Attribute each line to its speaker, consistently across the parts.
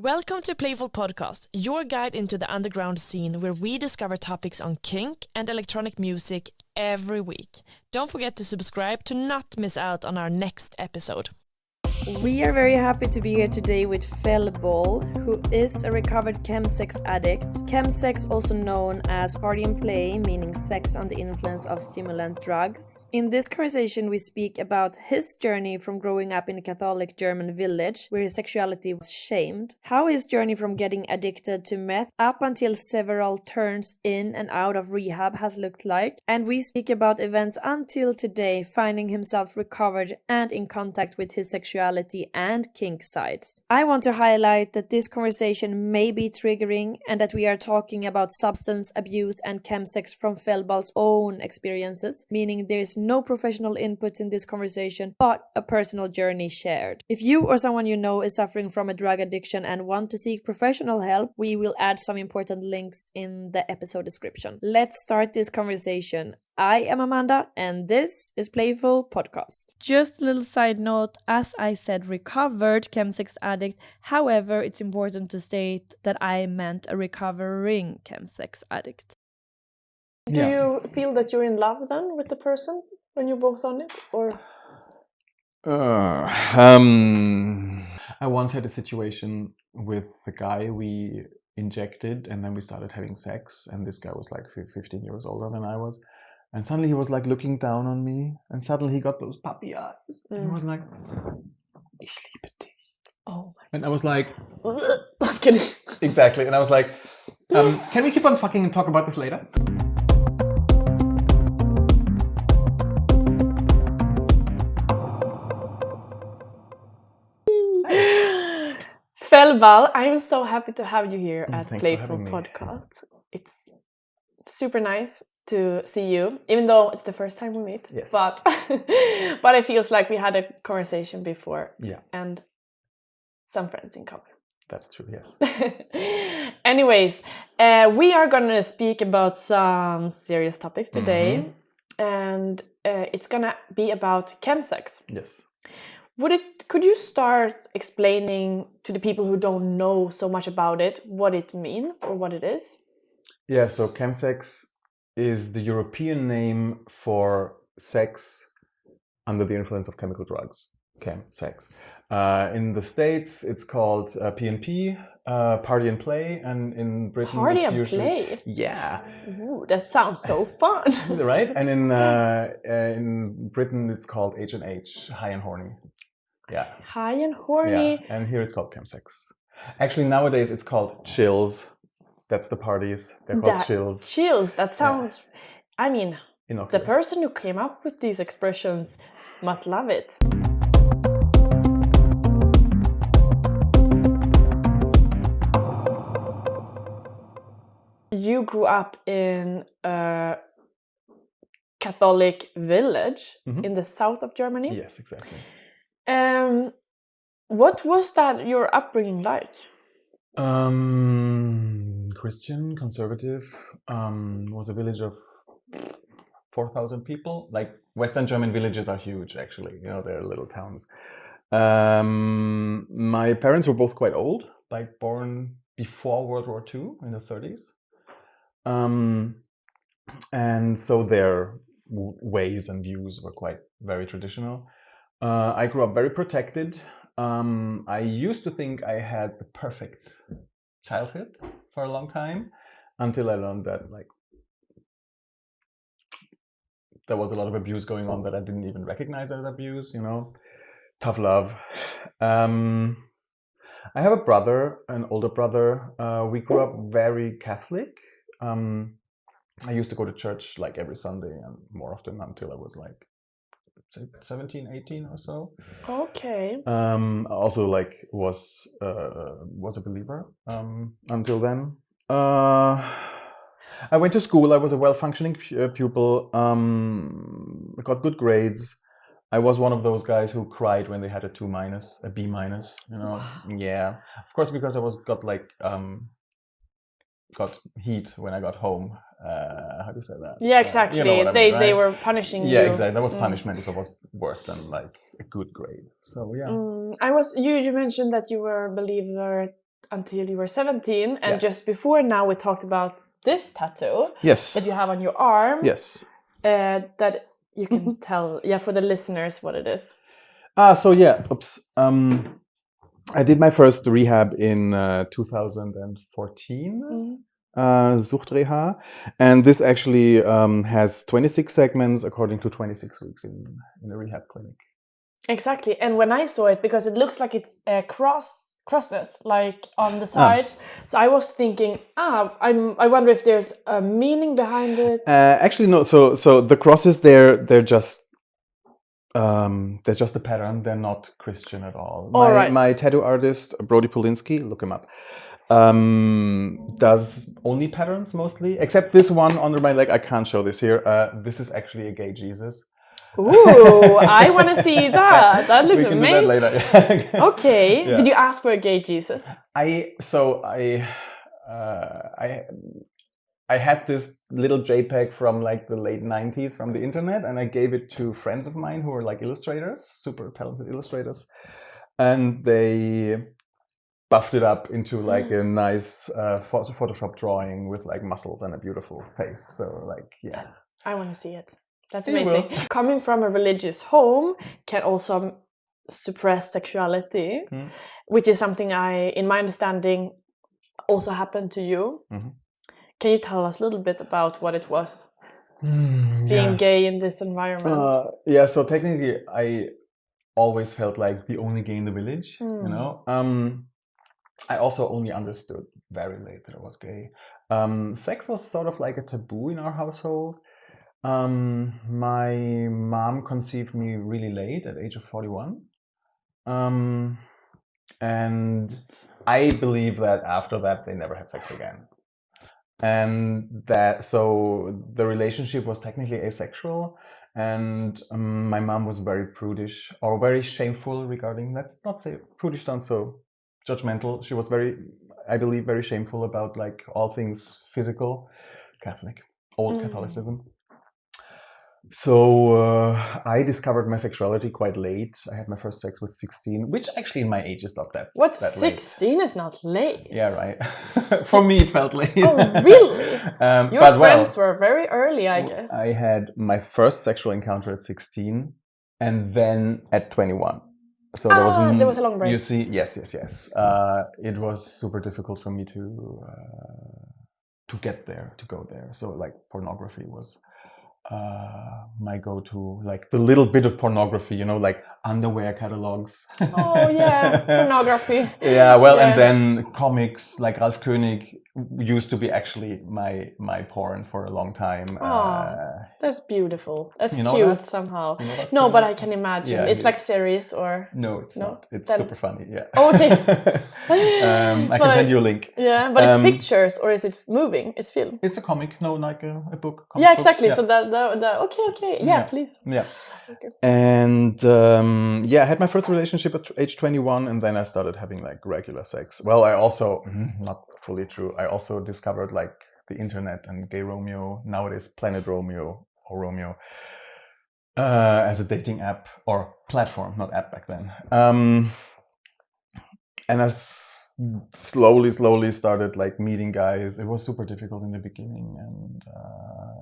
Speaker 1: Welcome to Playful Podcast, your guide into the underground scene where we discover topics on kink and electronic music every week. Don't forget to subscribe to not miss out on our next episode. We are very happy to be here today with Fellball, who is a recovered Chemsex addict. Chemsex, also known as party and play, meaning sex under the influence of stimulant drugs. In this conversation, we speak about his journey from growing up in a Catholic German village where his sexuality was shamed, how his journey from getting addicted to meth up until several turns in and out of rehab has looked like, and we speak about events until today, finding himself recovered and in contact with his sexuality and kink sides. I want to highlight that this conversation may be triggering and that we are talking about substance abuse and chemsex from Fellball's own experiences, meaning there is no professional input in this conversation, but a personal journey shared. If you or someone you know is suffering from a drug addiction and want to seek professional help, we will add some important links in the episode description. Let's start this conversation. I am Amanda, and this is Playful Podcast. Just a little side note, as I said, recovered chemsex addict. However, it's important to state that I meant a recovering chemsex addict.
Speaker 2: Do you feel that you're in love then with the person when you're both on it, or?
Speaker 3: I once had a situation with the guy we injected, and then we started having sex, and this guy was like 15 years older than I was. And suddenly he was like looking down on me, and suddenly he got those puppy eyes, and he was like, "Ich liebe dich."
Speaker 2: Oh my!
Speaker 3: And I was like,
Speaker 2: I'm kidding.
Speaker 3: Exactly. And I was like, "Can we keep on fucking and talk about this later?"
Speaker 2: Fellball, I'm so happy to have you here at
Speaker 3: Thanks
Speaker 2: Playful Podcast. It's super nice to see you, even though it's the first time we meet.
Speaker 3: Yes.
Speaker 2: But it feels like we had a conversation before.
Speaker 3: Yeah.
Speaker 2: And some friends in common.
Speaker 3: That's true, yes.
Speaker 2: Anyways, we are gonna speak about some serious topics today. And it's gonna be about chemsex.
Speaker 3: Yes.
Speaker 2: Could you start explaining to the people who don't know so much about it, what it means or what it is?
Speaker 3: Yeah, so chemsex is the European name for sex under the influence of chemical drugs, chemsex. In the States, it's called PNP, party and play, and in Britain,
Speaker 2: Party
Speaker 3: it's
Speaker 2: and
Speaker 3: usually
Speaker 2: play.
Speaker 3: Yeah,
Speaker 2: Ooh, that sounds so fun.
Speaker 3: right. And in Britain, it's called H&H, high and horny. Yeah,
Speaker 2: High and horny.
Speaker 3: yeah, and here it's called chemsex. Actually, nowadays it's called chills. That's the parties. They're called chills.
Speaker 2: Chills. That sounds. Yeah. I mean,
Speaker 3: innocuous.
Speaker 2: The person who came up with these expressions must love it. You grew up in a Catholic village in the south of Germany.
Speaker 3: Yes, exactly.
Speaker 2: What was your upbringing like?
Speaker 3: Christian, conservative, was a village of 4,000 people. Like Western German villages are huge, actually. You know, they're little towns. My parents were both quite old, like born before World War II in the 30s. And so their ways and views were very traditional. I grew up very protected. I used to think I had the perfect childhood for a long time until I learned that like there was a lot of abuse going on that I didn't even recognize as abuse, you know. Tough love. I have a brother, an older brother. We grew up very Catholic. I used to go to church like every Sunday and more often until I was like 17, 18 or so.
Speaker 2: Okay.
Speaker 3: Also like was a believer until then. I went to school. I was a well-functioning pupil. I got good grades. I was one of those guys who cried when they had a a B-, you know. Yeah, of course, because I got heat when I got home. How do you say that?
Speaker 2: Yeah, exactly.
Speaker 3: You know what I
Speaker 2: they
Speaker 3: mean, right?
Speaker 2: they were punishing you.
Speaker 3: Yeah, exactly. That was punishment if it was worse than like a good grade. So yeah.
Speaker 2: You mentioned that you were a believer until you were 17, and
Speaker 3: Yeah.
Speaker 2: just before now we talked about this tattoo
Speaker 3: Yes.
Speaker 2: that you have on your arm.
Speaker 3: Yes.
Speaker 2: That you can tell, for the listeners what it is.
Speaker 3: So yeah, I did my first rehab in 2014, Sucht-Reha, and this actually has 26 segments according to 26 weeks in a rehab clinic.
Speaker 2: Exactly, and when I saw it, because it looks like it's crosses like on the sides, so I was thinking, I wonder if there's a meaning behind it.
Speaker 3: Actually, no. So the crosses they're just a pattern. They're not Christian at all. My tattoo artist Brody Polinsky, look him up, does only patterns mostly, except this one under my leg. I can't show this here. This is actually a gay Jesus.
Speaker 2: Ooh, I want to see that. That looks amazing.
Speaker 3: We can do that later.
Speaker 2: Okay. Yeah. Did you ask for a gay Jesus?
Speaker 3: I had this little JPEG from like the late 90s from the internet, and I gave it to friends of mine who were like illustrators, super talented illustrators, and they buffed it up into like a nice Photoshop drawing with like muscles and a beautiful face. So like, yeah.
Speaker 2: I want to see it. That's amazing. Coming from a religious home can also suppress sexuality, which is something in my understanding, also happened to you. Mm-hmm. Can you tell us a little bit about what it was being gay in this environment?
Speaker 3: So technically I always felt like the only gay in the village, you know. I also only understood very late that I was gay. Sex was sort of like a taboo in our household. My mom conceived me really late at age of 41. And I believe that after that they never had sex again. And so the relationship was technically asexual, and my mom was very prudish or very shameful regarding, let's not say prudish, sounds so judgmental. She was I believe very shameful about like all things physical, Catholic, old Catholicism. So I discovered my sexuality quite late. I had my first sex with 16, which actually in my age is not that
Speaker 2: What,
Speaker 3: that
Speaker 2: 16
Speaker 3: late.
Speaker 2: Is not late?
Speaker 3: Yeah, right. For me it felt late.
Speaker 2: Oh, really? Your friends were very early, I guess.
Speaker 3: I had my first sexual encounter at 16 and then at 21. So there was a long break. You see, yes. It was super difficult for me to get there, to go there. So like pornography was my go-to, like the little bit of pornography, you know, like underwear catalogs.
Speaker 2: Oh yeah, pornography.
Speaker 3: Yeah, well, and then comics, like Ralph König used to be actually my porn for a long time.
Speaker 2: That's beautiful. That's cute
Speaker 3: that?
Speaker 2: somehow.
Speaker 3: You know that
Speaker 2: no, but I can imagine.
Speaker 3: Yeah,
Speaker 2: it's like series or...
Speaker 3: No, it's not. It's super funny, yeah.
Speaker 2: Oh, okay.
Speaker 3: I can send you a link.
Speaker 2: Yeah, but it's pictures or is it moving? It's film?
Speaker 3: It's a comic, no, like a book.
Speaker 2: Yeah, exactly. Books, yeah. So okay. Yeah, please.
Speaker 3: Yeah. Okay. And I had my first relationship at age 21, and then I started having like regular sex. Well, I also, not fully true, I also discovered like the internet and Gay Romeo, nowadays Planet Romeo or Romeo, as a dating app or platform, not app back then. And I slowly started like meeting guys. It was super difficult in the beginning, and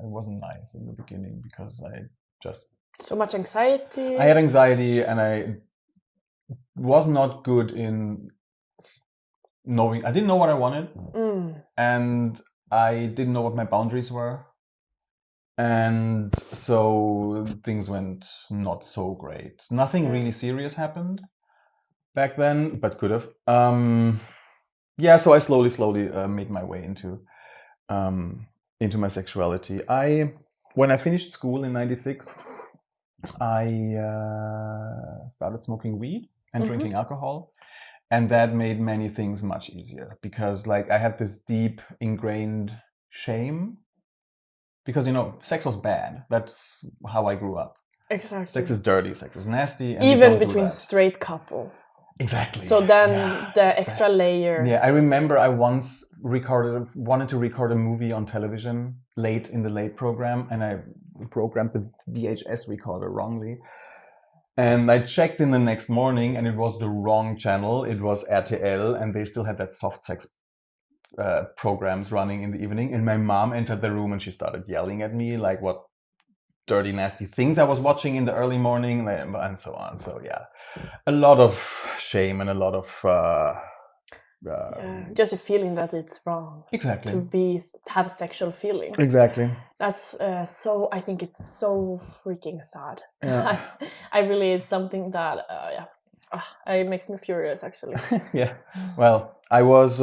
Speaker 3: it wasn't nice in the beginning because I just...
Speaker 2: So much anxiety?
Speaker 3: I had anxiety, and I was not good in knowing... I didn't know what I wanted, and I didn't know what my boundaries were. And so things went not so great. Nothing really serious happened back then, but could have. So I slowly made my way into my sexuality. When I finished school in '96, I started smoking weed and drinking alcohol, and that made many things much easier because, like, I had this deep ingrained shame because, you know, sex was bad. That's how I grew up.
Speaker 2: Exactly.
Speaker 3: Sex is dirty. Sex is nasty. And
Speaker 2: even between straight couple.
Speaker 3: Exactly.
Speaker 2: So then the extra layer.
Speaker 3: Yeah, I remember I once wanted to record a movie on television late in the late program, and I programmed the VHS recorder wrongly. And I checked in the next morning and it was the wrong channel. It was RTL and they still had that soft sex programs running in the evening. And my mom entered the room and she started yelling at me like what dirty, nasty things I was watching in the early morning and so on. So yeah, a lot of shame and a lot of...
Speaker 2: just a feeling that it's wrong.
Speaker 3: Exactly.
Speaker 2: To have sexual feelings.
Speaker 3: Exactly.
Speaker 2: That's I think it's so freaking sad.
Speaker 3: Yeah.
Speaker 2: I really, it's something that, it makes me furious actually.
Speaker 3: Yeah. Well, I was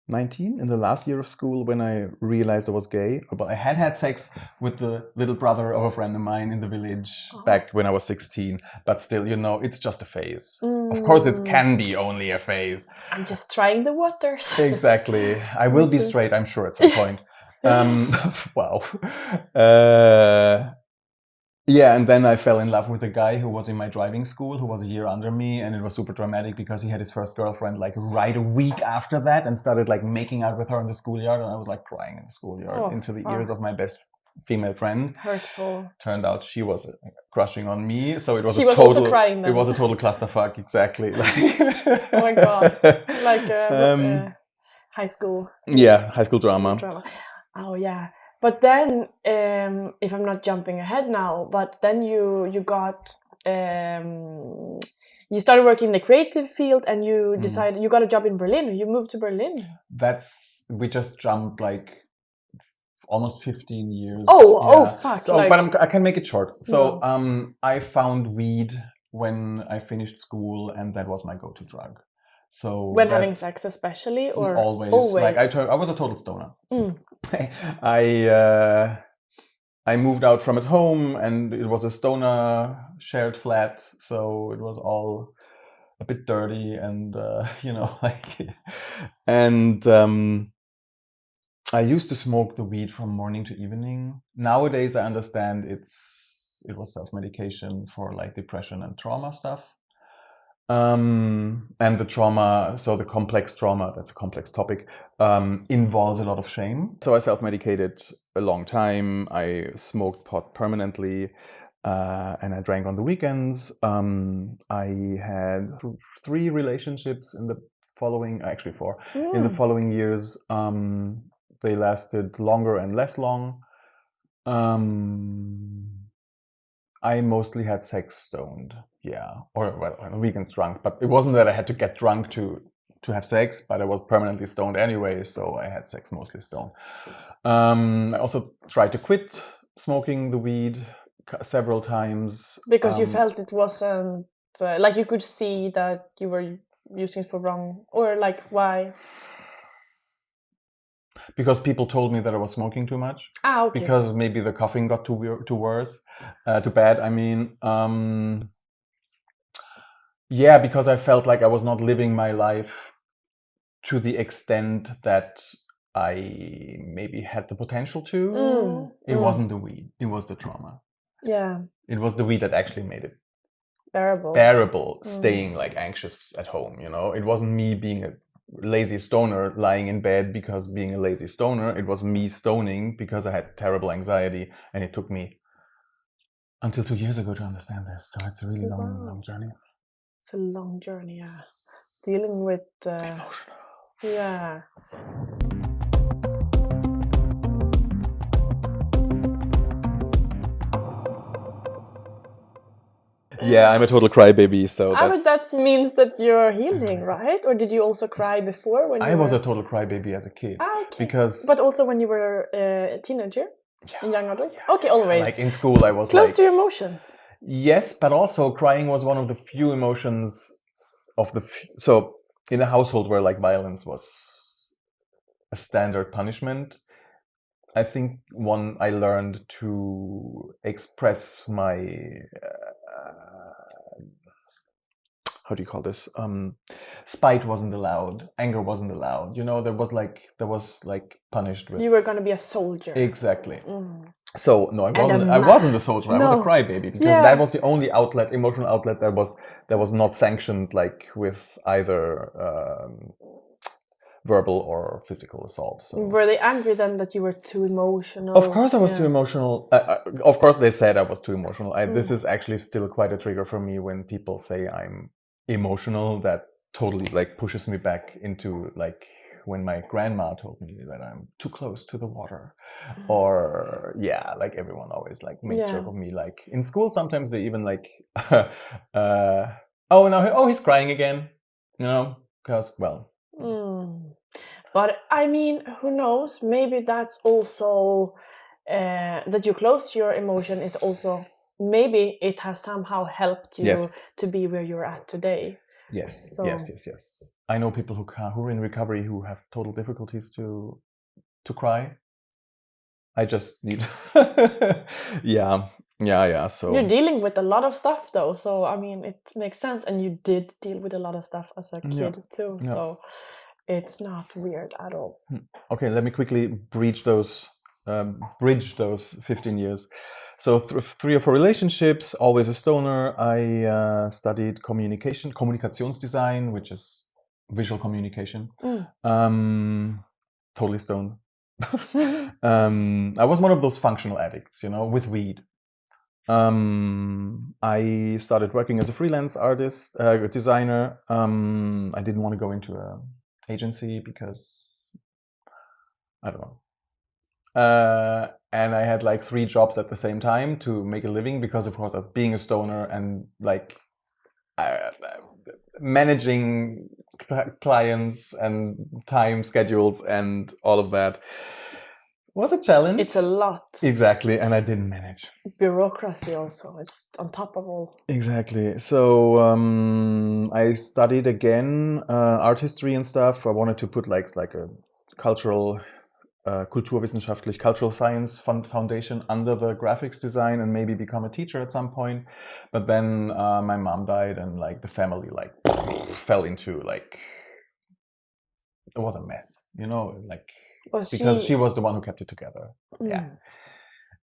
Speaker 3: 19 in the last year of school when I realized I was gay. But I had sex with the little brother of a friend of mine in the village back when I was 16. But still, it's just a phase. Of course, it can be only a phase.
Speaker 2: I'm just trying the waters.
Speaker 3: Exactly. I will be straight, I'm sure, at some point. Wow. Yeah, and then I fell in love with a guy who was in my driving school, who was a year under me, and it was super dramatic because he had his first girlfriend like right a week after that and started like making out with her in the schoolyard, and I was like crying in the schoolyard into the ears of my best female friend.
Speaker 2: Hurtful.
Speaker 3: Turned out she was crushing on me, so it was
Speaker 2: also crying then.
Speaker 3: It was a total clusterfuck, exactly.
Speaker 2: Oh my god. Like high school.
Speaker 3: Yeah, high school drama.
Speaker 2: Oh yeah. But then, if I'm not jumping ahead now, but then you got, you started working in the creative field and you decided, you got a job in Berlin, you moved to Berlin. We just jumped like almost 15 years. Oh, fuck.
Speaker 3: So, but I can make it short. So I found weed when I finished school and that was my go-to drug. So
Speaker 2: when having sex especially, or
Speaker 3: always. Like I was a total stoner. I moved out from at home and it was a stoner shared flat, so it was all a bit dirty and and I used to smoke the weed from morning to evening. Nowadays I understand it was self-medication for like depression and trauma stuff. And the trauma, so the complex trauma, that's a complex topic, involves a lot of shame. So I self-medicated a long time. I smoked pot permanently, and I drank on the weekends. I had 3 relationships in the following, actually 4, in the following years. They lasted longer and less long. I mostly had sex stoned, or on the weekends drunk, but it wasn't that I had to get drunk to have sex, but I was permanently stoned anyway, so I had sex mostly stoned. I also tried to quit smoking the weed several times.
Speaker 2: Because you felt it wasn't, like you could see that you were using it for wrong, or like why?
Speaker 3: Because people told me that I was smoking too much.
Speaker 2: Okay.
Speaker 3: Because maybe the coughing got too bad. I mean, because I felt like I was not living my life to the extent that I maybe had the potential to. It wasn't the weed; it was the trauma.
Speaker 2: Yeah.
Speaker 3: It was the weed that actually made it
Speaker 2: bearable.
Speaker 3: Staying like anxious at home. It wasn't me being a lazy stoner lying in bed because being a lazy stoner. It was me stoning because I had terrible anxiety, and it took me until 2 years ago to understand this. So it's a really long journey.
Speaker 2: It's a long journey, yeah. Dealing with
Speaker 3: emotional.
Speaker 2: Yeah.
Speaker 3: Yeah, I'm a total crybaby, so
Speaker 2: but that means that you're healing, right? Or did you also cry before when you
Speaker 3: I was a total crybaby as a kid.
Speaker 2: Okay. But also when you were a teenager? A young adult? Okay, always.
Speaker 3: Like in school I was
Speaker 2: close to your emotions.
Speaker 3: Yes, but also crying was one of the few emotions so in a household where like violence was a standard punishment, I think I learned to express my how do you call this? Spite wasn't allowed. Anger wasn't allowed. There was punished with.
Speaker 2: You were going to be a soldier.
Speaker 3: Exactly. So no, I wasn't a soldier. I was a crybaby because that was the only emotional outlet that was not sanctioned, like with either verbal or physical assault. So.
Speaker 2: Were they angry then that you were too emotional?
Speaker 3: Of course I was too emotional. Of course they said I was too emotional. This is actually still quite a trigger for me when people say I'm emotional. That totally like pushes me back into like when my grandma told me that I'm too close to the water. Or like everyone always like made joke of me. Like in school sometimes they even like he's crying again. You know, because well.
Speaker 2: But I mean, who knows? Maybe that's also that you're close to your emotion is also maybe it has somehow helped you to be where you're at today.
Speaker 3: Yes,
Speaker 2: so.
Speaker 3: yes. I know people who are in recovery who have total difficulties to cry. I just need, yeah. So
Speaker 2: you're dealing with a lot of stuff though, so I mean, it makes sense. And you did deal with a lot of stuff as a kid too, so it's not weird at all.
Speaker 3: Okay, let me quickly bridge those 15 years. So 3 or 4 relationships, always a stoner. I studied Kommunikationsdesign, which is visual communication. Totally stoned. I was one of those functional addicts, you know, with weed. I started working as a freelance artist, designer. I didn't want to go into an agency because I don't know. And I had like 3 jobs at the same time to make a living because, of course, as being a stoner and like managing clients and time schedules and all of that was a challenge.
Speaker 2: It's a lot.
Speaker 3: Exactly, and I didn't manage.
Speaker 2: Bureaucracy also, it's on top of all.
Speaker 3: Exactly. So I studied again art history and stuff. I wanted to put like a cultural kulturwissenschaftlich, cultural science foundation under the graphics design and maybe become a teacher at some point. But then my mom died and like the family like fell into like, it was a mess, you know, like because she was the one who kept it together. Yeah.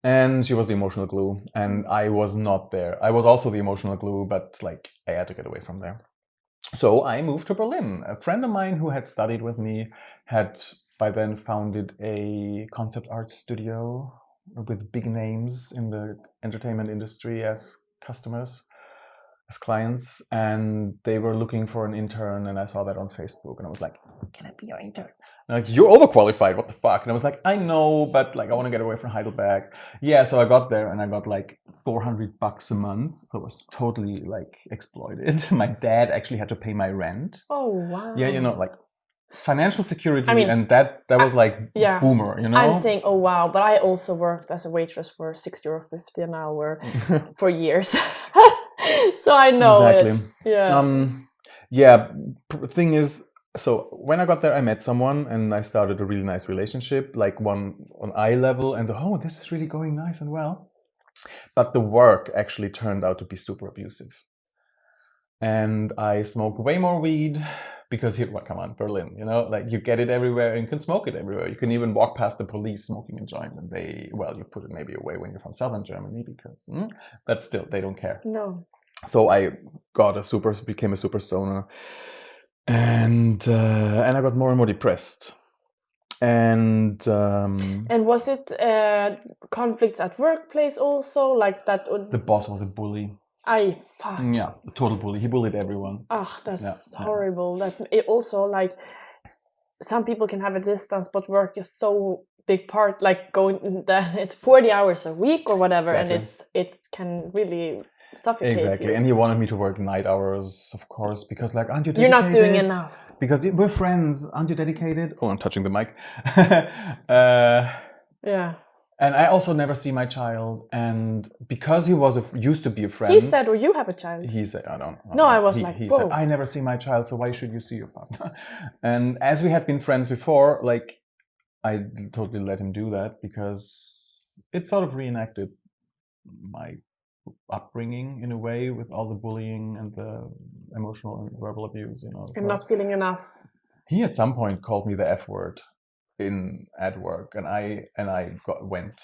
Speaker 3: And she was the emotional glue and I was not there. I was also the emotional glue, but like I had to get away from there. So I moved to Berlin. A friend of mine who had studied with me had by then founded a concept art studio with big names in the entertainment industry as customers, as clients, and they were looking for an intern, and I saw that on Facebook and I was like, can I be your intern? And like, you're overqualified, what the fuck? And I was like, I know, but like I want to get away from Heidelberg. Yeah, so I got there and I got like $400 a month. So I was totally like exploited. My dad actually had to pay my rent.
Speaker 2: Oh wow.
Speaker 3: Yeah, you know, like financial security, I mean, and that was like boomer, you know.
Speaker 2: I'm saying oh wow, but I also worked as a waitress for €60 an hour for years. So I know
Speaker 3: exactly.
Speaker 2: it.
Speaker 3: Thing is, so when I got there I met someone and I started a really nice relationship, like one on eye level, and this is really going nice and well, but the work actually turned out to be super abusive. And I smoked way more weed because here, come on, Berlin, you know, like you get it everywhere and you can smoke it everywhere. You can even walk past the police smoking a joint and you put it maybe away when you're from southern Germany because, but still, they don't care.
Speaker 2: No.
Speaker 3: So I became a super stoner and I got more and more depressed. And
Speaker 2: was it conflicts at workplace also like that?
Speaker 3: The boss was a bully.
Speaker 2: Fuck.
Speaker 3: Yeah, a total bully. He bullied everyone.
Speaker 2: That's horrible. That it also like some people can have a distance, but work is so big part. Like it's 40 hours a week or whatever, exactly. And it can really suffocate
Speaker 3: exactly.
Speaker 2: you.
Speaker 3: And he wanted me to work night hours, of course, because like, aren't you dedicated?
Speaker 2: You're not doing enough.
Speaker 3: Because we're friends. Aren't you dedicated? Oh, I'm touching the mic.
Speaker 2: Yeah.
Speaker 3: And I also never see my child. And because he used to be a friend.
Speaker 2: He said, or you have a child.
Speaker 3: He said, I don't know.
Speaker 2: No, I was
Speaker 3: he said, I never see my child, so why should you see your partner? And as we had been friends before, like, I totally let him do that because it sort of reenacted my upbringing in a way with all the bullying and the emotional and verbal abuse, you know.
Speaker 2: And not feeling enough.
Speaker 3: He at some point called me the F word at work, and I went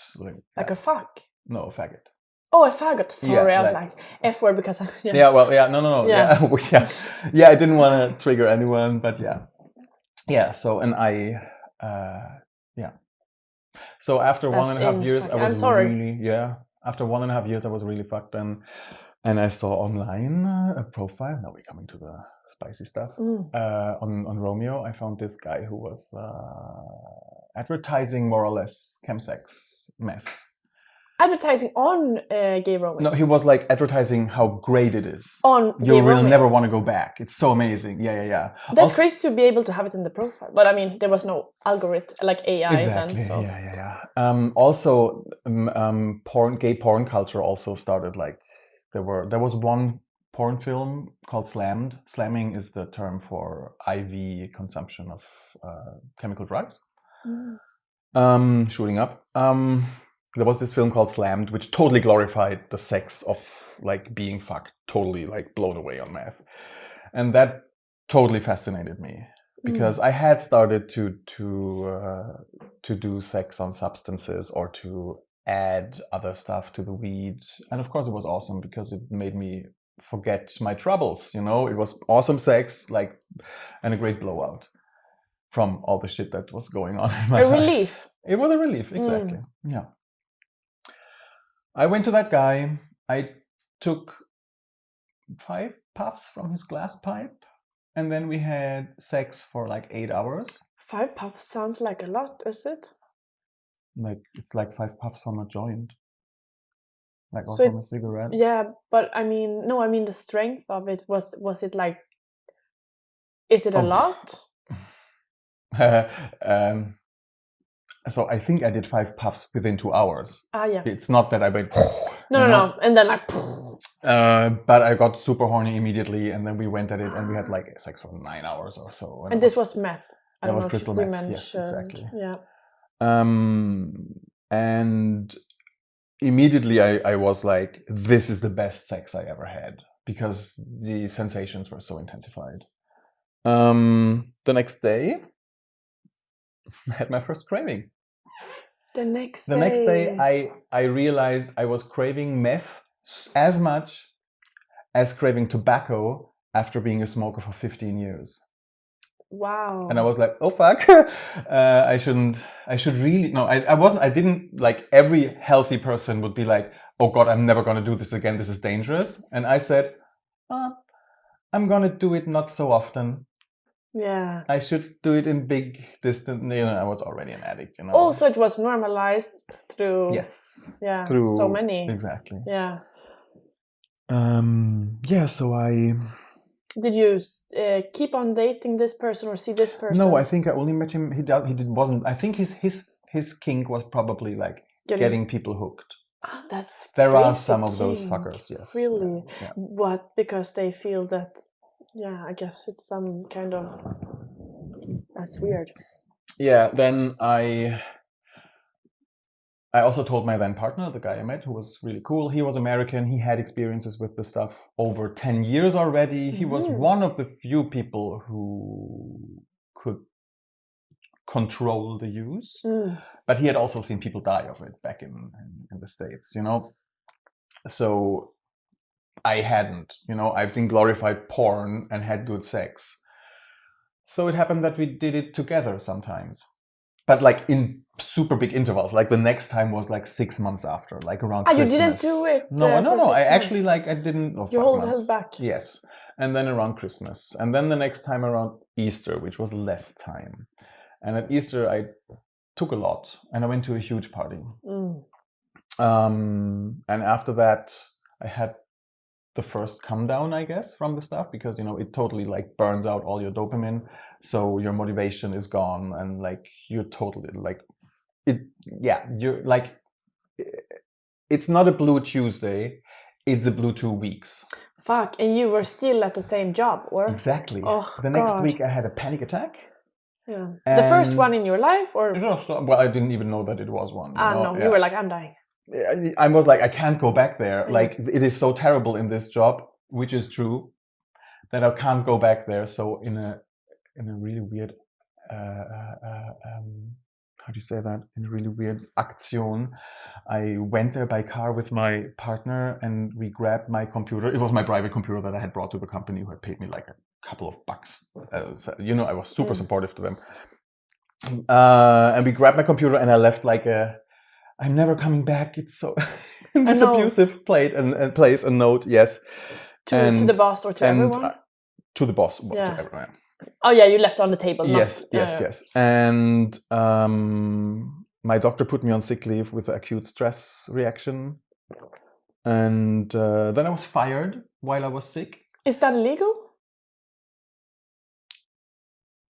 Speaker 2: like a fuck.
Speaker 3: No, a faggot.
Speaker 2: Oh, a faggot. Sorry, I was like F word because
Speaker 3: no. Yeah, I didn't want to trigger anyone, but yeah. yeah. So and I, yeah. So after
Speaker 2: That's
Speaker 3: 1.5 years, I was
Speaker 2: I'm sorry.
Speaker 3: really, yeah. After 1.5 years, I was really fucked, and I saw online a profile. Now we're coming to the spicy stuff. On Romeo, I found this guy who was advertising more or less chemsex meth.
Speaker 2: Advertising on gay Romeo?
Speaker 3: No, he was like advertising how great it is.
Speaker 2: On
Speaker 3: you
Speaker 2: gay
Speaker 3: will
Speaker 2: Romeo.
Speaker 3: never want to go back. It's so amazing. Yeah.
Speaker 2: That's
Speaker 3: Also,
Speaker 2: crazy to be able to have it in the profile. But I mean, there was no algorithm like AI
Speaker 3: exactly.
Speaker 2: then. So.
Speaker 3: Yeah. Also, gay porn culture also started like there was one porn film called Slammed. Slamming is the term for IV consumption of chemical drugs. Shooting up. There was this film called Slammed, which totally glorified the sex of like being fucked, totally like blown away on meth, and that totally fascinated me because I had started to do sex on substances or to add other stuff to the weed, and of course it was awesome because it made me forget my troubles. You know, it was awesome sex, like, and a great blowout from all the shit that was going on in my life.
Speaker 2: Relief.
Speaker 3: It was a relief, exactly. Yeah. I went to that guy. I took 5 puffs from his glass pipe, and then we had sex for like 8 hours.
Speaker 2: 5 puffs sounds like a lot, is it?
Speaker 3: Like it's like 5 puffs from a joint, like or
Speaker 2: So
Speaker 3: from a cigarette.
Speaker 2: Yeah, but I mean, no, I mean the strength of it. Was it like? Is it a lot?
Speaker 3: So I think I did 5 puffs within 2 hours.
Speaker 2: Yeah.
Speaker 3: It's not that I went.
Speaker 2: No, and then like.
Speaker 3: But I got super horny immediately, and then we went at it, and we had like sex for 9 hours or so.
Speaker 2: And this was meth.
Speaker 3: That was crystal meth. Yes, exactly.
Speaker 2: Yeah.
Speaker 3: And immediately I was like, this is the best sex I ever had because the sensations were so intensified. The next day, I had my first craving.
Speaker 2: The next
Speaker 3: day, I realized I was craving meth as much as craving tobacco after being a smoker for 15 years.
Speaker 2: Wow.
Speaker 3: And I was like, oh fuck, I should really, no, I didn't, like every healthy person would be like, oh God, I'm never going to do this again. This is dangerous. And I said, I'm going to do it not so often.
Speaker 2: Yeah.
Speaker 3: I should do it in big distance. You know, I was already an addict, you know.
Speaker 2: Oh, so it was normalized through.
Speaker 3: Yes.
Speaker 2: Yeah.
Speaker 3: Through
Speaker 2: so many.
Speaker 3: Exactly.
Speaker 2: Yeah.
Speaker 3: Yeah. So I.
Speaker 2: Did you keep on dating this person or see this person?
Speaker 3: No, I think I only met him. He wasn't. I think his kink was probably like getting people hooked.
Speaker 2: There
Speaker 3: are some of those fuckers. Yes.
Speaker 2: Really?
Speaker 3: Yeah.
Speaker 2: What? Because they feel that. Yeah, I guess it's some kind of. That's weird.
Speaker 3: Yeah. Then I also told my then partner, the guy I met, who was really cool. He was American. He had experiences with this stuff over 10 years already. He was one of the few people who could control the use. But he had also seen people die of it back in the States, you know. So I hadn't, you know, I've seen glorified porn and had good sex. So it happened that we did it together sometimes. But like in super big intervals, like the next time was like 6 months after, like around Christmas.
Speaker 2: You didn't do it?
Speaker 3: No. I actually I didn't.
Speaker 2: You held back.
Speaker 3: Yes, and then around Christmas, and then the next time around Easter, which was less time. And at Easter, I took a lot, and I went to a huge party. And after that, I had the first come down, I guess, from the stuff, because you know it totally like burns out all your dopamine, so your motivation is gone, and like you're totally like it. Yeah, you're like it's not a blue Tuesday, it's a blue 2 weeks.
Speaker 2: Fuck, and you were still at the same job, or
Speaker 3: exactly.
Speaker 2: Oh,
Speaker 3: the next week I had a panic attack.
Speaker 2: Yeah, the first one in your life, or
Speaker 3: well, I didn't even know that it was one.
Speaker 2: No, you were like, I'm dying.
Speaker 3: I was like, I can't go back there. Like, it is so terrible in this job, which is true, that I can't go back there. So in a really weird, how how do you say that, in a really weird Aktion. I went there by car with my partner and we grabbed my computer. It was my private computer that I had brought to the company, who had paid me like a couple of bucks. So, I was super supportive to them. And we grabbed my computer and I left like I'm never coming back. It's so this abusive place a note. Yes,
Speaker 2: to the boss or to everyone.
Speaker 3: To the boss.
Speaker 2: Yeah.
Speaker 3: To everyone.
Speaker 2: Oh yeah, you left on the table.
Speaker 3: Yes. And my doctor put me on sick leave with acute stress reaction, and then I was fired while I was sick.
Speaker 2: Is that illegal?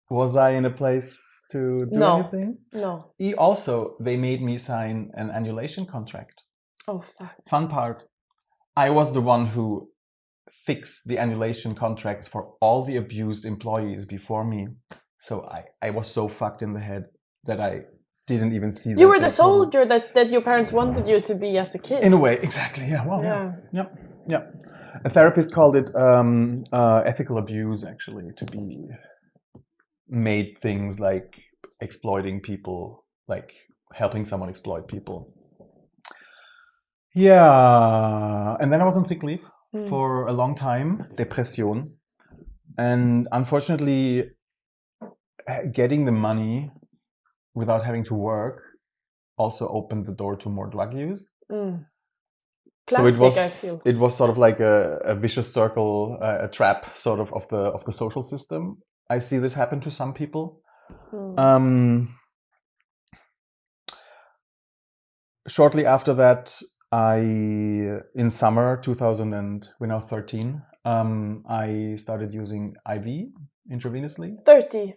Speaker 3: Was I in a place to do anything?
Speaker 2: No.
Speaker 3: Also, they made me sign an annulation contract.
Speaker 2: Oh fuck.
Speaker 3: Fun part. I was the one who fixed the annulation contracts for all the abused employees before me. So I was so fucked in the head that I didn't even see that.
Speaker 2: You were the soldier that your parents wanted you to be as a kid.
Speaker 3: In a way, exactly. Yeah. Well, yeah. A therapist called it ethical abuse, actually, to be made things like exploiting people, like helping someone exploit people. Yeah. And then I was on sick leave for a long time, depression. And unfortunately, getting the money without having to work also opened the door to more drug use.
Speaker 2: Classic,
Speaker 3: so it was sort of like a vicious circle, a trap sort of the social system. I see this happen to some people. Shortly after that, in summer 2013, I started using IV intravenously.
Speaker 2: 30.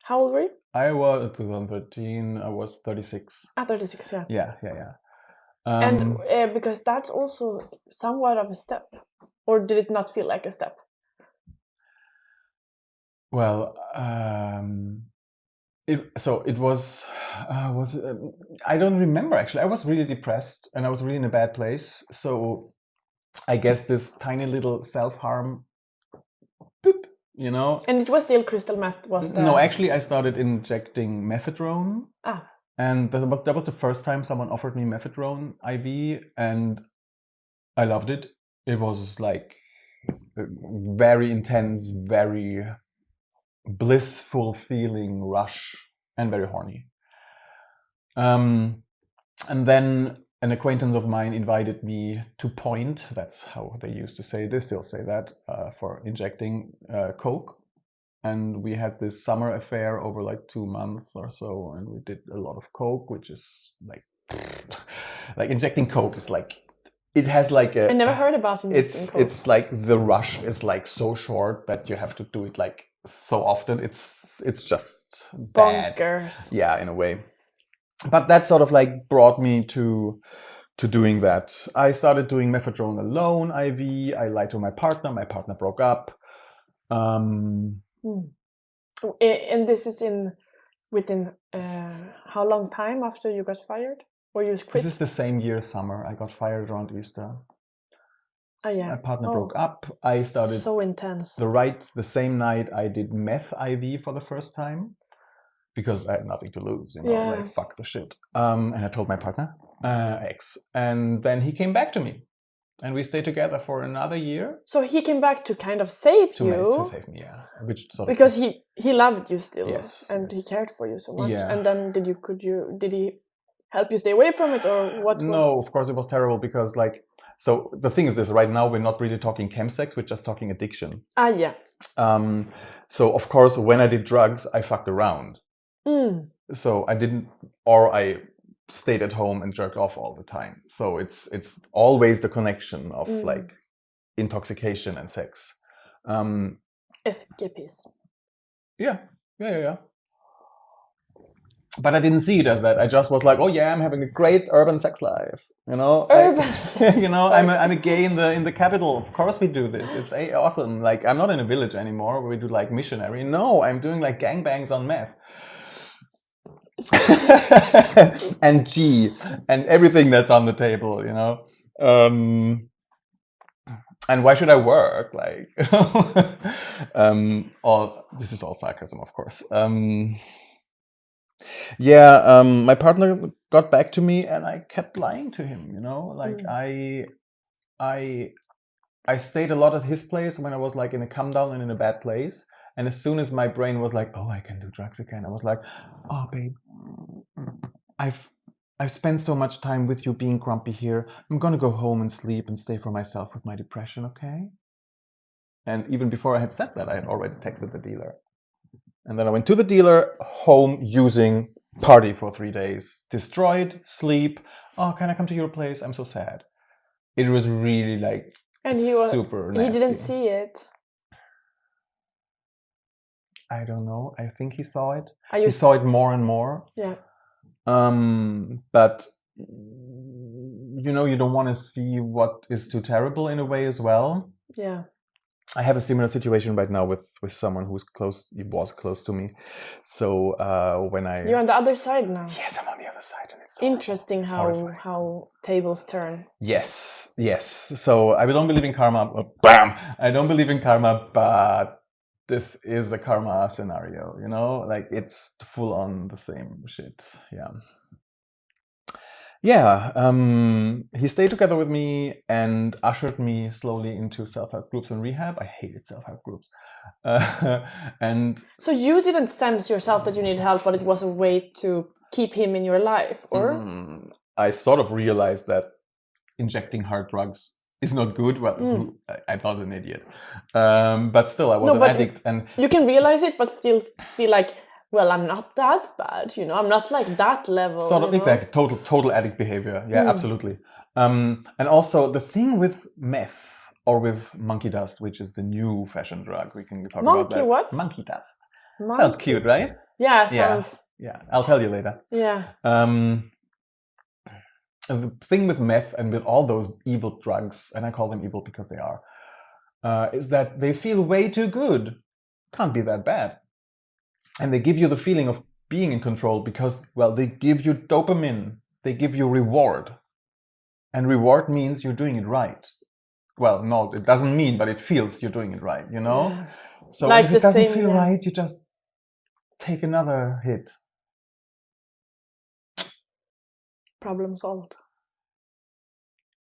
Speaker 2: How old were you?
Speaker 3: I was 2013. I was 36.
Speaker 2: 36. Yeah.
Speaker 3: Yeah.
Speaker 2: And because that's also somewhat of a step, or did it not feel like a step?
Speaker 3: Well, it was I don't remember actually. I was really depressed and I was really in a bad place. So I guess this tiny little self-harm, boop,
Speaker 2: And it was still crystal meth, was that?
Speaker 3: No, actually I started injecting methadone. And that was the first time someone offered me methadone IV, and I loved it. It was like a very intense, very blissful feeling rush, and very horny. And then an acquaintance of mine invited me to Point, that's how they used to say, they still say that, for injecting coke. And we had this summer affair over like 2 months or so, and we did a lot of coke, which is like injecting coke is like, it has like a...
Speaker 2: I never heard about injecting coke.
Speaker 3: It's like the rush is like so short that you have to do it like so often. It's just bad.
Speaker 2: Bonkers.
Speaker 3: Yeah, in a way. But that sort of like brought me to doing that. I started doing methadone alone, IV. I lied to my partner. My partner broke up.
Speaker 2: And this is within how long time after you got fired? Or you quit?
Speaker 3: This is the same year, summer. I got fired around Easter.
Speaker 2: Oh yeah.
Speaker 3: My partner broke up. I started...
Speaker 2: So intense.
Speaker 3: The same night I did meth IV for the first time. Because I had nothing to lose, like fuck the shit. And I told my partner, ex. And then he came back to me. And we stayed together for another year.
Speaker 2: So he came back to kind of save you.
Speaker 3: To save me, yeah.
Speaker 2: Because he loved you still.
Speaker 3: Yes.
Speaker 2: And he cared for you so much.
Speaker 3: Yeah.
Speaker 2: And then did he help you stay away from it, or what?
Speaker 3: No, of course it was terrible because so the thing is this, right now we're not really talking chemsex, we're just talking addiction.
Speaker 2: Yeah.
Speaker 3: So of course when I did drugs, I fucked around. So I stayed at home and jerked off all the time. So it's always the connection of like intoxication and sex.
Speaker 2: Escapism.
Speaker 3: Yeah. But I didn't see it as that. I just was like, oh yeah, I'm having a great urban sex life.
Speaker 2: Urban sex.
Speaker 3: I'm a gay in the capital. Of course we do this. It's awesome. Like I'm not in a village anymore where we do like missionary. No, I'm doing like gangbangs on meth. And G and everything that's on the table, and why should I work? Like, this is all sarcasm, of course. Yeah, my partner got back to me, and I kept lying to him. Like I stayed a lot at his place when I was like in a come down and in a bad place. And as soon as my brain was like, oh, I can do drugs again, I was like, oh, babe, I've spent so much time with you being grumpy here. I'm gonna go home and sleep and stay for myself with my depression, okay? And even before I had said that, I had already texted the dealer. And then I went to the dealer, home, using, party for 3 days, destroyed, sleep. Oh, can I come to your place? I'm so sad. It was really like super nasty.
Speaker 2: He didn't see it.
Speaker 3: I don't know. I think he saw it. He saw it more and more.
Speaker 2: Yeah.
Speaker 3: But you don't want to see what is too terrible in a way as well.
Speaker 2: Yeah.
Speaker 3: I have a similar situation right now with someone who's close. He was close to me. So when
Speaker 2: you're on the other side now.
Speaker 3: Yes, I'm on the other side, and it's
Speaker 2: interesting how tables turn.
Speaker 3: Yes. So I don't believe in karma. Bam! I don't believe in karma, but this is a karma scenario. Like it's full on the same shit. Yeah. He stayed together with me and ushered me slowly into self-help groups and rehab. I hated self-help groups. And
Speaker 2: so you didn't sense yourself that you needed help, but it was a way to keep him in your life, or?
Speaker 3: I sort of realized that injecting hard drugs is not good. Well, I'm not an idiot. But still, I was an addict. And
Speaker 2: you can realize it, but still feel like, well, I'm not that bad, I'm not like that level.
Speaker 3: Sort of, exactly. Total addict behavior. Yeah, absolutely. And also the thing with meth or with monkey dust, which is the new fashion drug, we can talk about that.
Speaker 2: Monkey what?
Speaker 3: Monkey dust. Sounds cute, right?
Speaker 2: Yeah, sounds.
Speaker 3: Yeah, I'll tell you later.
Speaker 2: Yeah.
Speaker 3: The thing with meth and with all those evil drugs, and I call them evil because they are, is that they feel way too good. Can't be that bad. And they give you the feeling of being in control because, well, they give you dopamine. They give you reward. And reward means you're doing it right. Well, no, it doesn't mean, but it feels you're doing it right, Yeah. So like if it doesn't feel right, you just take another hit.
Speaker 2: Problem solved.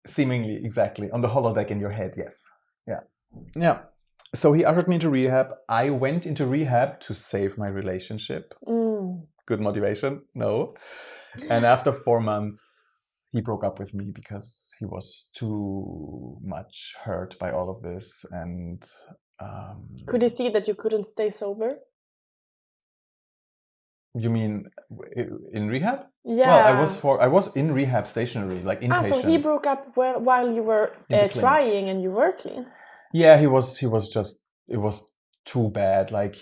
Speaker 3: Seemingly, exactly. On the holodeck in your head, yes. Yeah. So he ushered me into rehab. I went into rehab to save my relationship. Good motivation? No. And after 4 months, he broke up with me because he was too much hurt by all of this. And
Speaker 2: could he see that you couldn't stay sober?
Speaker 3: You mean in rehab?
Speaker 2: Yeah.
Speaker 3: Well, I was in rehab stationary, like inpatient.
Speaker 2: So he broke up while you were trying and you were clean.
Speaker 3: Yeah, he was just, it was too bad. Like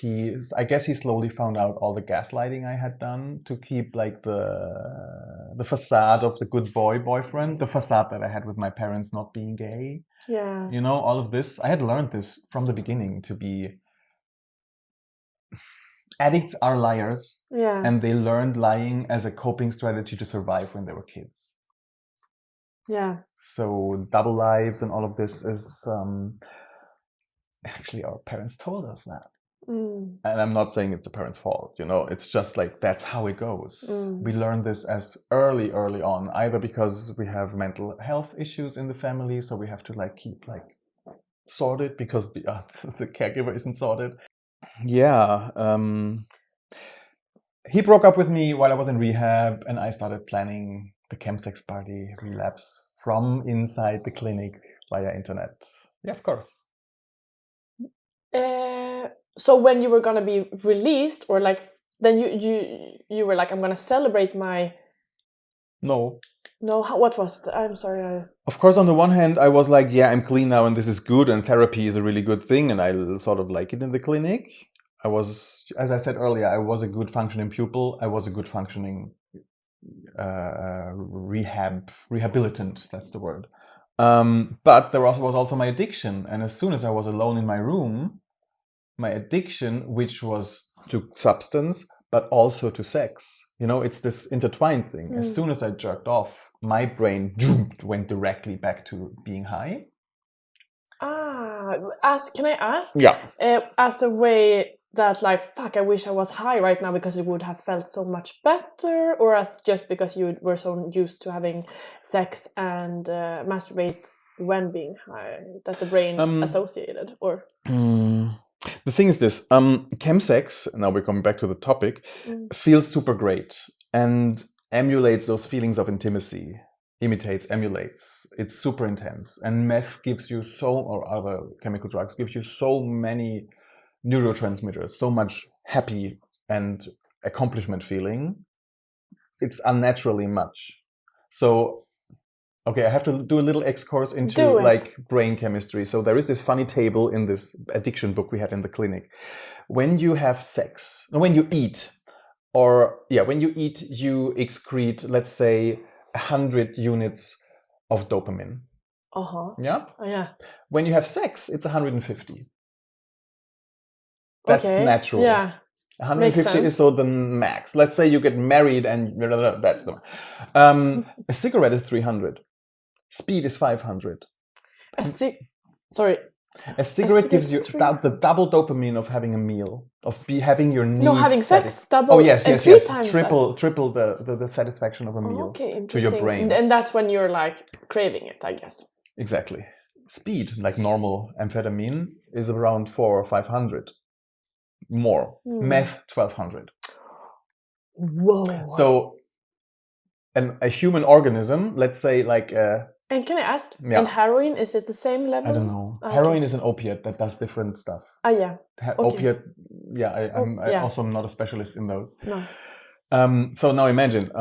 Speaker 3: I guess he slowly found out all the gaslighting I had done to keep like the facade of the good boyfriend, the facade that I had with my parents not being gay.
Speaker 2: Yeah.
Speaker 3: All of this. I had learned this from the beginning to be, addicts are liars.
Speaker 2: Yeah.
Speaker 3: And they learned lying as a coping strategy to survive when they were kids.
Speaker 2: Yeah.
Speaker 3: So double lives and all of this is actually our parents told us that. And I'm not saying it's the parents' fault, it's just like that's how it goes. We learn this as early on, either because we have mental health issues in the family, so we have to like keep like sorted because the caregiver isn't sorted. Yeah. He broke up with me while I was in rehab, and I started planning the Chemsex party relapse from inside the clinic via internet. Yeah, of course.
Speaker 2: So when you were gonna be released, or like then you were like, I'm gonna celebrate my.
Speaker 3: No.
Speaker 2: What was it? I'm sorry.
Speaker 3: Of course, on the one hand, I was like, yeah, I'm clean now, and this is good, and therapy is a really good thing, and I sort of like it in the clinic. I was, as I said earlier, I was a good functioning pupil. I was a good functioning rehabilitant. That's the word. But there was also my addiction. And as soon as I was alone in my room, my addiction, which was to substance, but also to sex, it's this intertwined thing. As soon as I jerked off, my brain went directly back to being high.
Speaker 2: Can I ask?
Speaker 3: Yeah.
Speaker 2: As a way that like, fuck, I wish I was high right now because it would have felt so much better, or as just because you were so used to having sex and masturbate when being high that the brain associated, or?
Speaker 3: The thing is this, chemsex, now we're coming back to the topic, feels super great and emulates those feelings of intimacy. Emulates. It's super intense. And meth gives you or other chemical drugs gives you so many neurotransmitters, so much happy and accomplishment feeling. It's unnaturally much. So, okay, I have to do a little excursus into like brain chemistry. So there is this funny table in this addiction book we had in the clinic. When you have sex, when you eat, you excrete, let's say, 100 units of dopamine. Yeah?
Speaker 2: Oh, yeah.
Speaker 3: When you have sex, it's 150. That's natural.
Speaker 2: Yeah.
Speaker 3: 150 is so the max. Let's say you get married and that's the a cigarette is 300. Speed is 500. A cigarette gives you the double dopamine of having a meal, of having your needs.
Speaker 2: No, having sex, double.
Speaker 3: Oh yes.
Speaker 2: Times
Speaker 3: triple the satisfaction of a meal to your brain.
Speaker 2: And that's when you're like craving it, I guess.
Speaker 3: Exactly. Speed, like normal amphetamine, is around 400 or 500. More. Meth, 1200.
Speaker 2: Whoa.
Speaker 3: So, a human organism, let's say like
Speaker 2: and can I ask, and heroin, is it the same level?
Speaker 3: I don't know. Heroin is an opiate that does different stuff.
Speaker 2: Yeah.
Speaker 3: Opiate, I'm also not a specialist in those.
Speaker 2: No.
Speaker 3: So now imagine,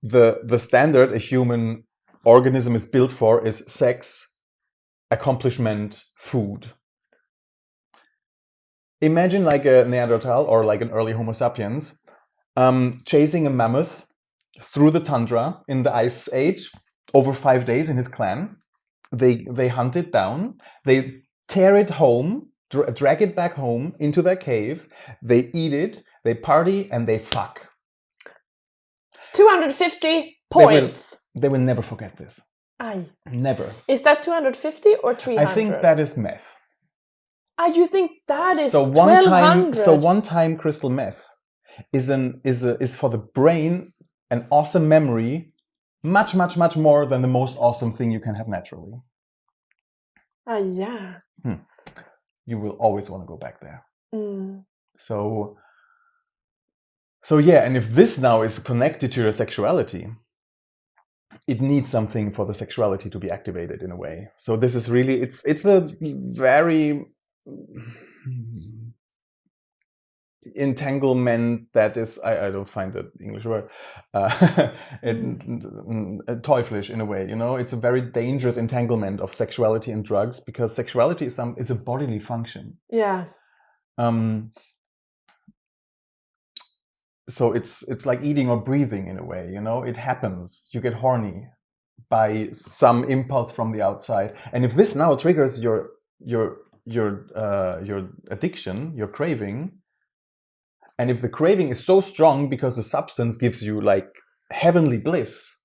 Speaker 3: the standard a human organism is built for is sex, accomplishment, food. Imagine like a Neanderthal or like an early Homo sapiens chasing a mammoth through the tundra in the Ice Age over 5 days in his clan. They hunt it down, they tear it home, drag it back home into their cave, they eat it, they party, and they fuck.
Speaker 2: 250 points.
Speaker 3: They will never forget this.
Speaker 2: Aye.
Speaker 3: Never.
Speaker 2: Is that 250 or 300?
Speaker 3: I think that is meth.
Speaker 2: You think that is
Speaker 3: so
Speaker 2: 1200?
Speaker 3: One time crystal meth is for the brain an awesome memory, much more than the most awesome thing you can have naturally.
Speaker 2: Yeah.
Speaker 3: You will always want to go back there. So yeah, and if this now is connected to your sexuality, it needs something for the sexuality to be activated in a way. So this is really, it's a very entanglement that is, I don't find the English word, teuflisch in a way, you know. It's a very dangerous entanglement of sexuality and drugs, because sexuality is it's a bodily function.
Speaker 2: Yeah.
Speaker 3: So it's like eating or breathing in a way, you know. It happens. You get horny by some impulse from the outside, and if this now triggers your addiction, your craving, and if the craving is so strong because the substance gives you like heavenly bliss,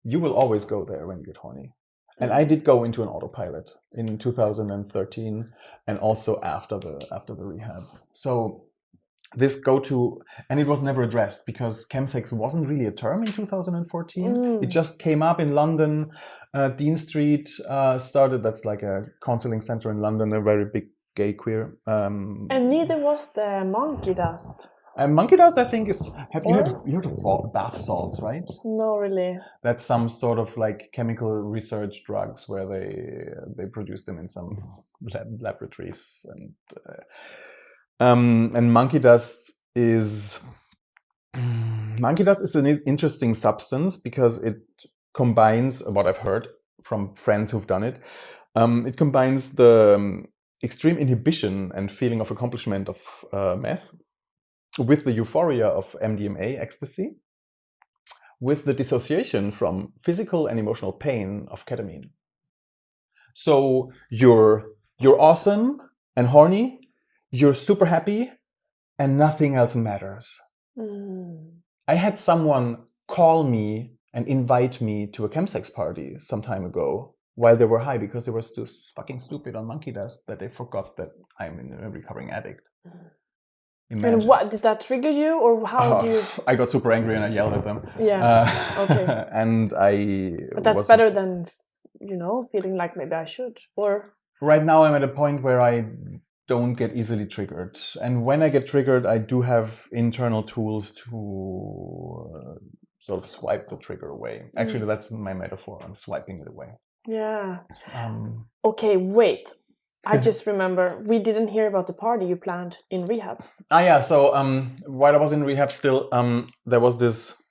Speaker 3: you will always go there when you get horny. And I did go into an autopilot in 2013, and also after the rehab. So this and it was never addressed because chemsex wasn't really a term in 2014. It just came up in London. Dean Street started, that's like a counceling center in London, a very big gay queer.
Speaker 2: And neither was the monkey dust.
Speaker 3: Monkey dust, I think, is. You heard of bath salts, right?
Speaker 2: No, really.
Speaker 3: That's some sort of like chemical research drugs where they produce them in some laboratories, and monkey dust is an interesting substance because it combines, what I've heard from friends who've done it, it combines the extreme inhibition and feeling of accomplishment of meth with the euphoria of MDMA, ecstasy, with the dissociation from physical and emotional pain of ketamine. So you're awesome and horny, you're super happy, and nothing else matters. I had someone call me and invite me to a chemsex party some time ago, while they were high because they were still fucking stupid on monkey dust that they forgot that I'm a recovering addict. Imagine.
Speaker 2: And what did that trigger you, or how do you?
Speaker 3: I got super angry and I yelled at them.
Speaker 2: Yeah. Okay.
Speaker 3: And
Speaker 2: But that's better than, feeling like maybe I should. Or
Speaker 3: right now I'm at a point where I don't get easily triggered, and when I get triggered, I do have internal tools to sort of swipe the trigger away. Actually, that's my metaphor. I'm swiping it away.
Speaker 2: Yeah. Okay, wait. I just remember we didn't hear about the party you planned in rehab.
Speaker 3: Yeah. So while I was in rehab, still there was this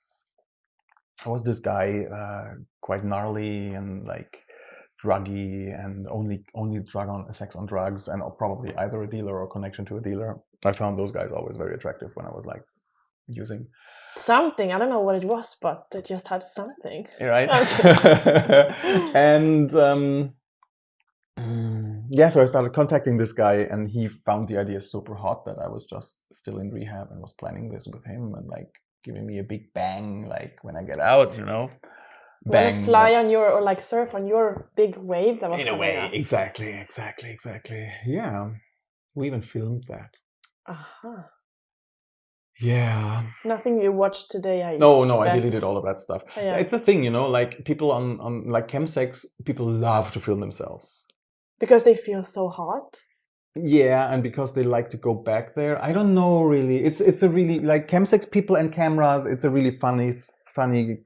Speaker 3: guy, quite gnarly and like druggy, and only sex on drugs, and probably either a dealer or connection to a dealer. I found those guys always very attractive when I was like using.
Speaker 2: Something, I don't know what it was, but it just had something.
Speaker 3: Right.
Speaker 2: Okay.
Speaker 3: And so I started contacting this guy, and he found the idea super hot that I was just still in rehab and was planning this with him and like giving me a big bang like when I get out, Bang.
Speaker 2: Fly on your, or like surf on your big wave that was
Speaker 3: in a way,
Speaker 2: up.
Speaker 3: Exactly. Yeah. We even filmed that.
Speaker 2: Uh-huh.
Speaker 3: Yeah.
Speaker 2: Nothing you watched today.
Speaker 3: No, I deleted all of that stuff.
Speaker 2: Yeah.
Speaker 3: It's a thing, like people on like Chemsex, people love to film themselves.
Speaker 2: Because they feel so hot?
Speaker 3: Yeah, and because they like to go back there. I don't know really. It's a really, like Chemsex people and cameras, it's a really funny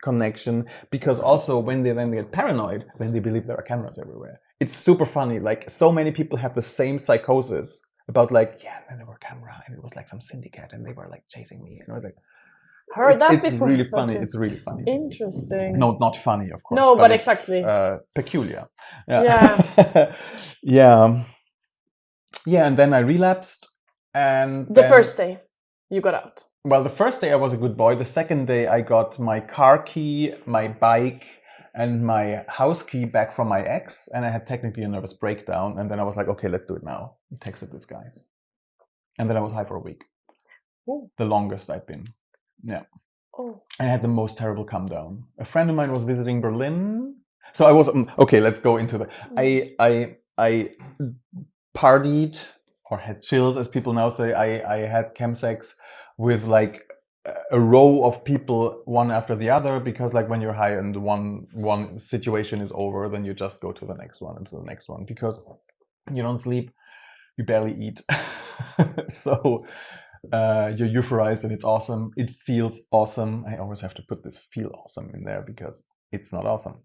Speaker 3: connection, because also when they then get paranoid, then they believe there are cameras everywhere. It's super funny. Like so many people have the same psychosis about like, and then there were camera and it was like some syndicate and they were like chasing me. And I was like,
Speaker 2: heard that before.
Speaker 3: It's really funny. It's really funny.
Speaker 2: Interesting.
Speaker 3: No, not funny, of course.
Speaker 2: No, but exactly.
Speaker 3: Peculiar. Yeah. Yeah, and then I relapsed. And
Speaker 2: the first day you got out.
Speaker 3: Well, the first day I was a good boy. The second day I got my car key, my bike, and my house key back from my ex, and I had technically a nervous breakdown. And then I was like, okay, let's do it now. I texted this guy. And then I was high for a week.
Speaker 2: Ooh.
Speaker 3: The longest I've been. Yeah.
Speaker 2: Oh.
Speaker 3: And I had the most terrible come down. A friend of mine was visiting Berlin. So I was, okay, let's go into the, I partied, or had chills, as people now say. I had chemsex with like a row of people, one after the other, because like when you're high and one situation is over, then you just go to the next one and to the next one, because you don't sleep, you barely eat. So you're euphorized and it's awesome. It feels awesome. I always have to put this feel awesome in there because it's not awesome.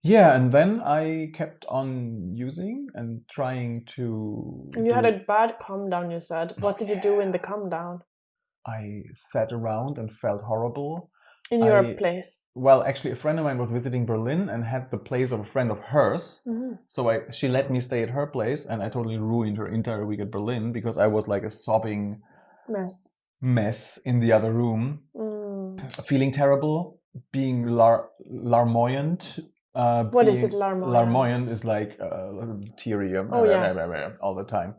Speaker 3: Yeah, and then I kept on using and trying to...
Speaker 2: And you had a bad calm down, you said. What did you do in the calm down?
Speaker 3: I sat around and felt horrible.
Speaker 2: In your place?
Speaker 3: Well, actually, a friend of mine was visiting Berlin and had the place of a friend of hers. Mm-hmm. So she let me stay at her place, and I totally ruined her entire week at Berlin because I was like a sobbing mess in the other room. Feeling terrible, being larmoyant.
Speaker 2: What is it, larmoyant?
Speaker 3: Larmoyant is like teary all the time.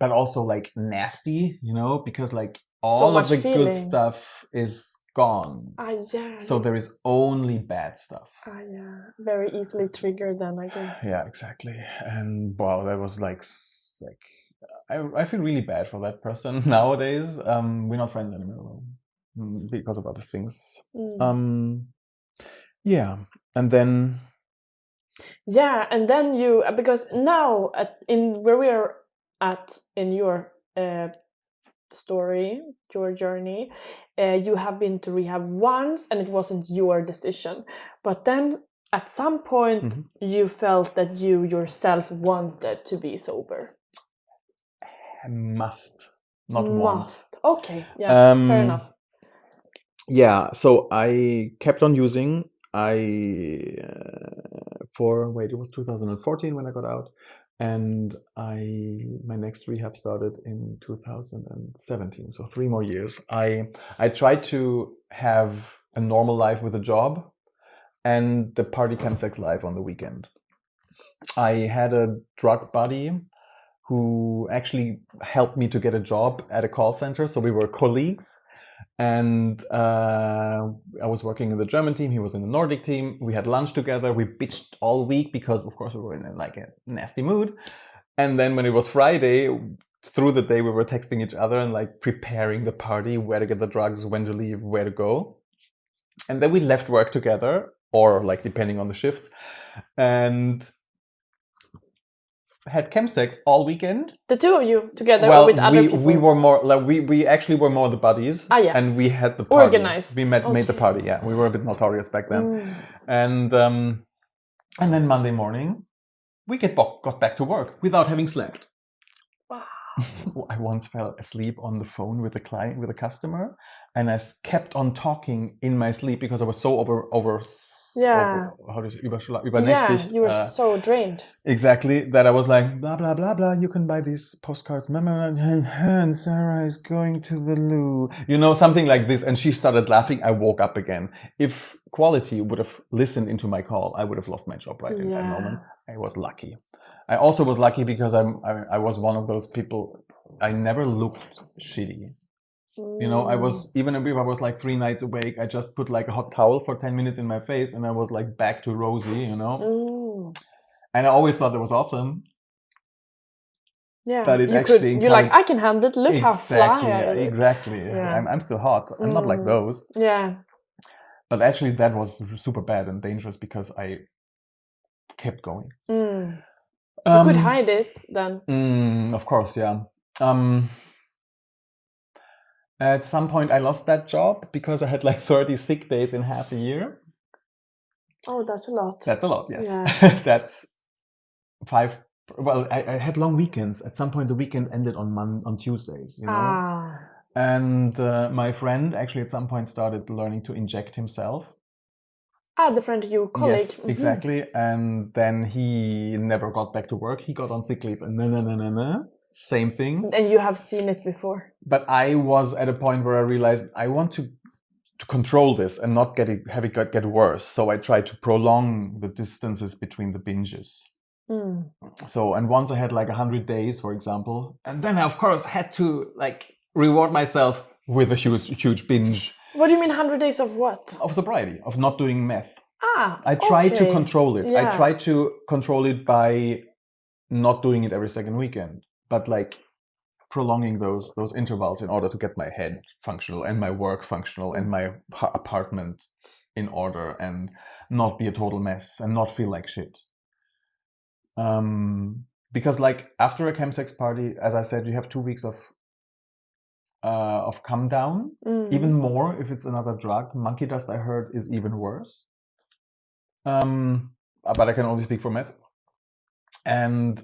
Speaker 3: But also like nasty, because like all of the good stuff is gone.
Speaker 2: Yeah.
Speaker 3: So there is only bad stuff.
Speaker 2: Yeah. Very easily triggered then, I guess.
Speaker 3: Yeah, exactly. And wow, that was like I feel really bad for that person nowadays. We're not friends anymore because of other things. Yeah, and then you, because now where we are at in your story, your journey, you have been to rehab once and it wasn't your decision, but then at some point you felt that you yourself wanted to be sober. Must. Okay, yeah, fair enough. Yeah, so I kept on using. It was 2014 when I got out, and my next rehab started in 2017, so 3 more years. I tried to have a normal life with a job and the party chemsex life on the weekend. I had a drug buddy who actually helped me to get a job at a call center, so we were colleagues. And I was working in the German team. He was in the Nordic team. We had lunch together. We bitched all week because, of course, we were in like a nasty mood. And then when it was Friday, through the day, we were texting each other and like preparing the party, where to get the drugs, when to leave, where to go. And then we left work together, or like depending on the shifts, and had Chemsex all weekend.
Speaker 2: The two of you together, or with other people?
Speaker 3: We were more like we actually were more the buddies. And we had the party.
Speaker 2: Organized.
Speaker 3: We made the party. Yeah, we were a bit notorious back then. And then Monday morning, we got back to work without having slept.
Speaker 2: Wow.
Speaker 3: I once fell asleep on the phone with a customer, and I kept on talking in my sleep because I was so how do you say, übernächtigt.
Speaker 2: Yeah, you were so drained.
Speaker 3: Exactly, that I was like, blah, blah, blah, blah, you can buy these postcards. And Sarah is going to the loo. You know, something like this. And she started laughing. I woke up again. If Quality would have listened into my call, I would have lost my job right in that moment. I was lucky. I also was lucky because I was one of those people, I never looked shitty. You know, I was, even if I was like 3 nights awake, I just put like a hot towel for 10 minutes in my face and I was like back to rosy, you know. And I always thought it was awesome.
Speaker 2: Yeah,
Speaker 3: but
Speaker 2: you're like, I can handle it. Look how fly I am.
Speaker 3: Exactly. Yeah. I'm still hot. I'm not like those.
Speaker 2: Yeah.
Speaker 3: But actually, that was super bad and dangerous because I kept going.
Speaker 2: You could hide it then.
Speaker 3: Of course, yeah. At some point, I lost that job because I had like 30 sick days in half a year.
Speaker 2: Oh, that's a lot.
Speaker 3: That's a lot, yes.
Speaker 2: Yeah.
Speaker 3: That's 5. Well, I had long weekends. At some point, the weekend ended on Tuesdays, you know. And my friend actually at some point started learning to inject himself.
Speaker 2: The friend you colleague.
Speaker 3: Yes, exactly. And then he never got back to work. He got on sick leave and same thing.
Speaker 2: And you have seen it before.
Speaker 3: But I was at a point where I realized I want to control this and not have it get worse. So I tried to prolong the distances between the binges. So, and once I had like 100 days, for example, and then I of course had to like reward myself with a huge binge.
Speaker 2: What do you mean 100 days of what?
Speaker 3: Of sobriety, of not doing meth.
Speaker 2: I
Speaker 3: tried to control it.
Speaker 2: Yeah.
Speaker 3: I tried to control it by not doing it every second weekend, but like prolonging those intervals in order to get my head functional and my work functional and my apartment in order and not be a total mess and not feel like shit. Because like after a chemsex party, as I said, you have 2 weeks of come down. Even more if it's another drug. Monkey dust, I heard, is even worse. But I can only speak for meth. And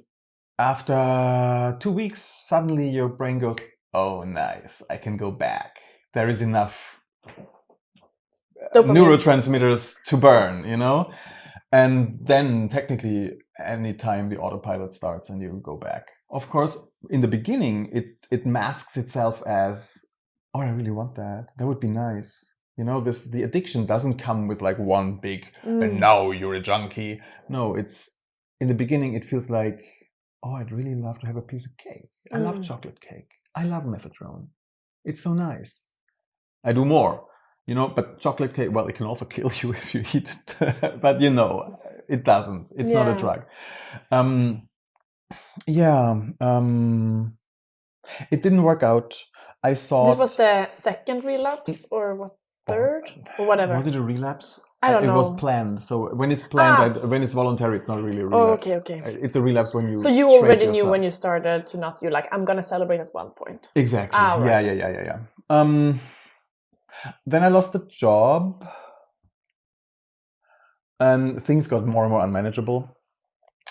Speaker 3: after 2 weeks, suddenly your brain goes, oh, nice, I can go back. There is enough neurotransmitters to burn, you know? And then technically, anytime the autopilot starts and you go back. Of course, in the beginning, it masks itself as, oh, I really want that. That would be nice. You know, the addiction doesn't come with like one big, and now you're a junkie. No, in the beginning, it feels like, oh, I'd really love to have a piece of cake. I love chocolate cake. I love methadone. It's so nice. I do more, you know, but chocolate cake, well, it can also kill you if you eat it. But, you know, it doesn't. It's not a drug. It didn't work out. So this
Speaker 2: was the second relapse or what? Third or whatever.
Speaker 3: Was it a relapse?
Speaker 2: I don't know.
Speaker 3: It was planned. So when it's planned, when it's voluntary, it's not really a relapse.
Speaker 2: Oh, okay.
Speaker 3: It's a relapse when you.
Speaker 2: So you already knew when you started to not. You're like, I'm gonna celebrate at one point.
Speaker 3: Exactly.
Speaker 2: Right.
Speaker 3: Yeah. Then I lost the job, and things got more and more unmanageable.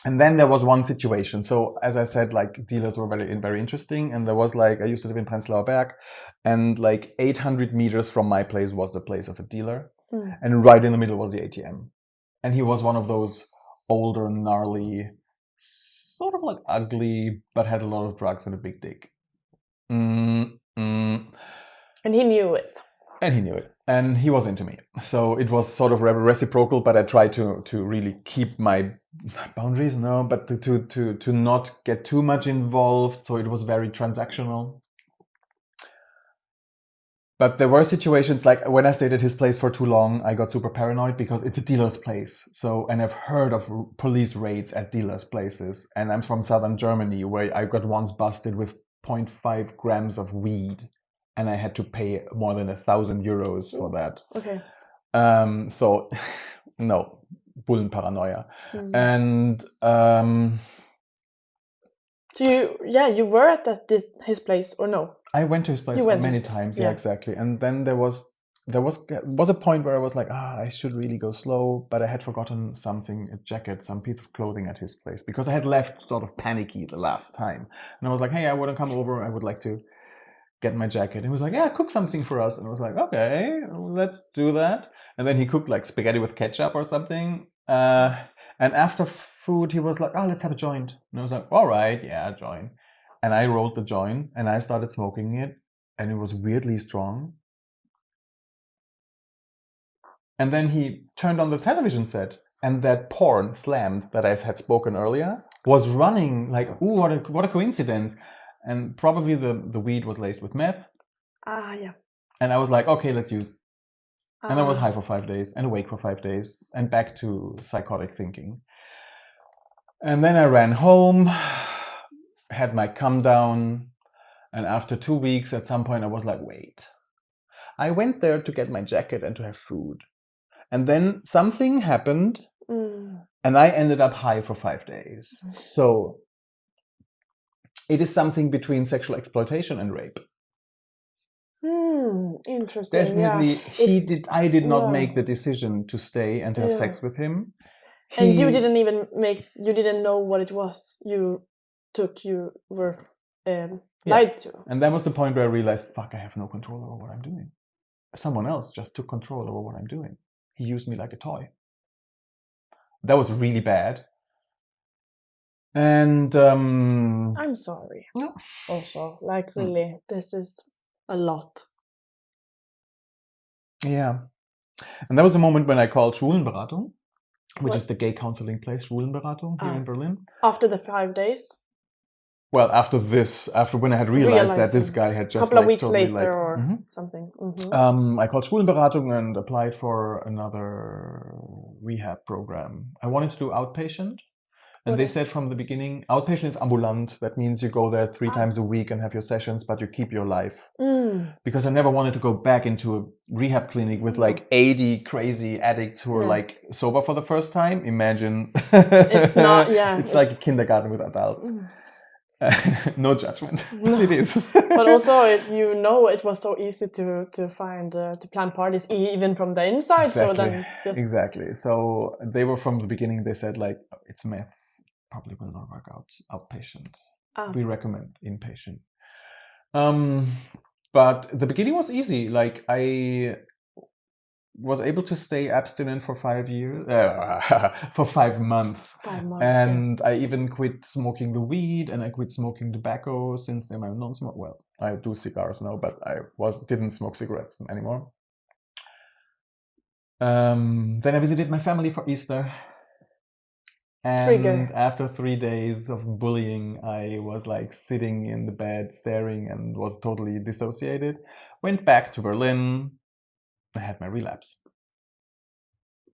Speaker 3: And then there was one situation. So as I said, like dealers were very interesting. And there was like, I used to live in Prenzlauer Berg, and like 800 meters from my place was the place of a dealer. And right in the middle was the ATM. And he was one of those older, gnarly, sort of like ugly, but had a lot of drugs and a big dick.
Speaker 2: And he knew it.
Speaker 3: And he was into me. So it was sort of reciprocal, but I tried to really keep my boundaries, but to not get too much involved. So it was very transactional. But there were situations like when I stayed at his place for too long, I got super paranoid because it's a dealer's place. So, and I've heard of police raids at dealers' places. And I'm from southern Germany, where I got once busted with 0.5 grams of weed, and I had to pay more than 1,000 euros for that.
Speaker 2: Okay.
Speaker 3: So, no, Bullenparanoia. And
Speaker 2: so you were at his place, or no?
Speaker 3: I went to his place many times. Yeah, exactly. And then there was a point where I was like, I should really go slow, but I had forgotten something, a jacket, some piece of clothing at his place, because I had left sort of panicky the last time. And I was like, hey, I want to come over. I would like to get my jacket. And he was like, yeah, cook something for us. And I was like, okay, let's do that. And then he cooked like spaghetti with ketchup or something. And after food, he was like, oh, let's have a joint. And I was like, all right, yeah, joint. And I rolled the joint and I started smoking it. And it was weirdly strong. And then he turned on the television set. And that porn slammed that I had spoken earlier was running like, ooh, what a coincidence. And probably the weed was laced with meth.
Speaker 2: Yeah.
Speaker 3: And I was like, okay, let's use. And I was high for 5 days and awake for 5 days and back to psychotic thinking. And then I ran home, had my come down. And after 2 weeks, at some point, I was like, wait. I went there to get my jacket and to have food. And then something happened and I ended up high for 5 days. So it is something between sexual exploitation and rape.
Speaker 2: Interesting.
Speaker 3: Definitely, I did not make the decision to stay and to have sex with him.
Speaker 2: And you didn't know what it was. You were lied to.
Speaker 3: And that was the point where I realized, fuck, I have no control over what I'm doing. Someone else just took control over what I'm doing. He used me like a toy. That was really bad. And
Speaker 2: I'm sorry.
Speaker 3: No.
Speaker 2: Also, like really, this is a lot.
Speaker 3: Yeah. And that was the moment when I called Schulenberatung, which is the gay counseling place, Schulenberatung here in Berlin.
Speaker 2: After the 5 days?
Speaker 3: Well, after when I had realized that this guy had just
Speaker 2: a couple of weeks later or something.
Speaker 3: I called Schulenberatung and applied for another rehab program. I wanted to do outpatient. And they said from the beginning, outpatient is ambulant. That means you go there 3 times a week and have your sessions, but you keep your life. Because I never wanted to go back into a rehab clinic with like 80 crazy addicts who are like sober for the first time. Imagine.
Speaker 2: It's not,
Speaker 3: it's like a kindergarten with adults. No judgment.
Speaker 2: No.
Speaker 3: It is.
Speaker 2: But also, it was so easy to find, to plan parties even from the inside.
Speaker 3: Exactly.
Speaker 2: So then it's just...
Speaker 3: Exactly. So they were from the beginning, they said like, it's meth. Probably will not work out outpatient. We recommend inpatient. But the beginning was easy. Like I was able to stay abstinent for 5 years, for 5 months.
Speaker 2: 5 months.
Speaker 3: And I even quit smoking the weed and I quit smoking tobacco since then I'm non-smoker. Well, I do cigars now, but I didn't smoke cigarettes anymore. Then I visited my family for Easter. And after 3 days of bullying, I was like sitting in the bed staring and was totally dissociated. Went back to Berlin. I had my relapse.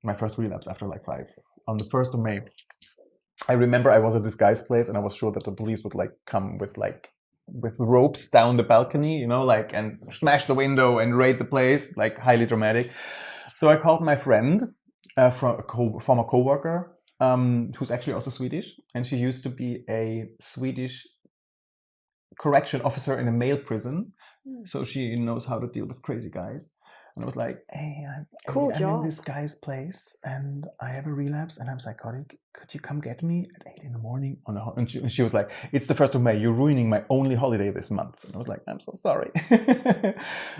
Speaker 3: My first relapse after like 5. On the 1st of May. I remember I was at this guy's place and I was sure that the police would like come with ropes down the balcony, like, and smash the window and raid the place, like highly dramatic. So I called my friend, former co-worker, who's actually also Swedish, and she used to be a Swedish correction officer in a male prison, so she knows how to deal with crazy guys. And I was like, hey, I'm in this guy's place and I have a relapse and I'm psychotic. Could you come get me at 8 in the morning? And she was like, it's the 1st of May. You're ruining my only holiday this month. And I was like, I'm so sorry.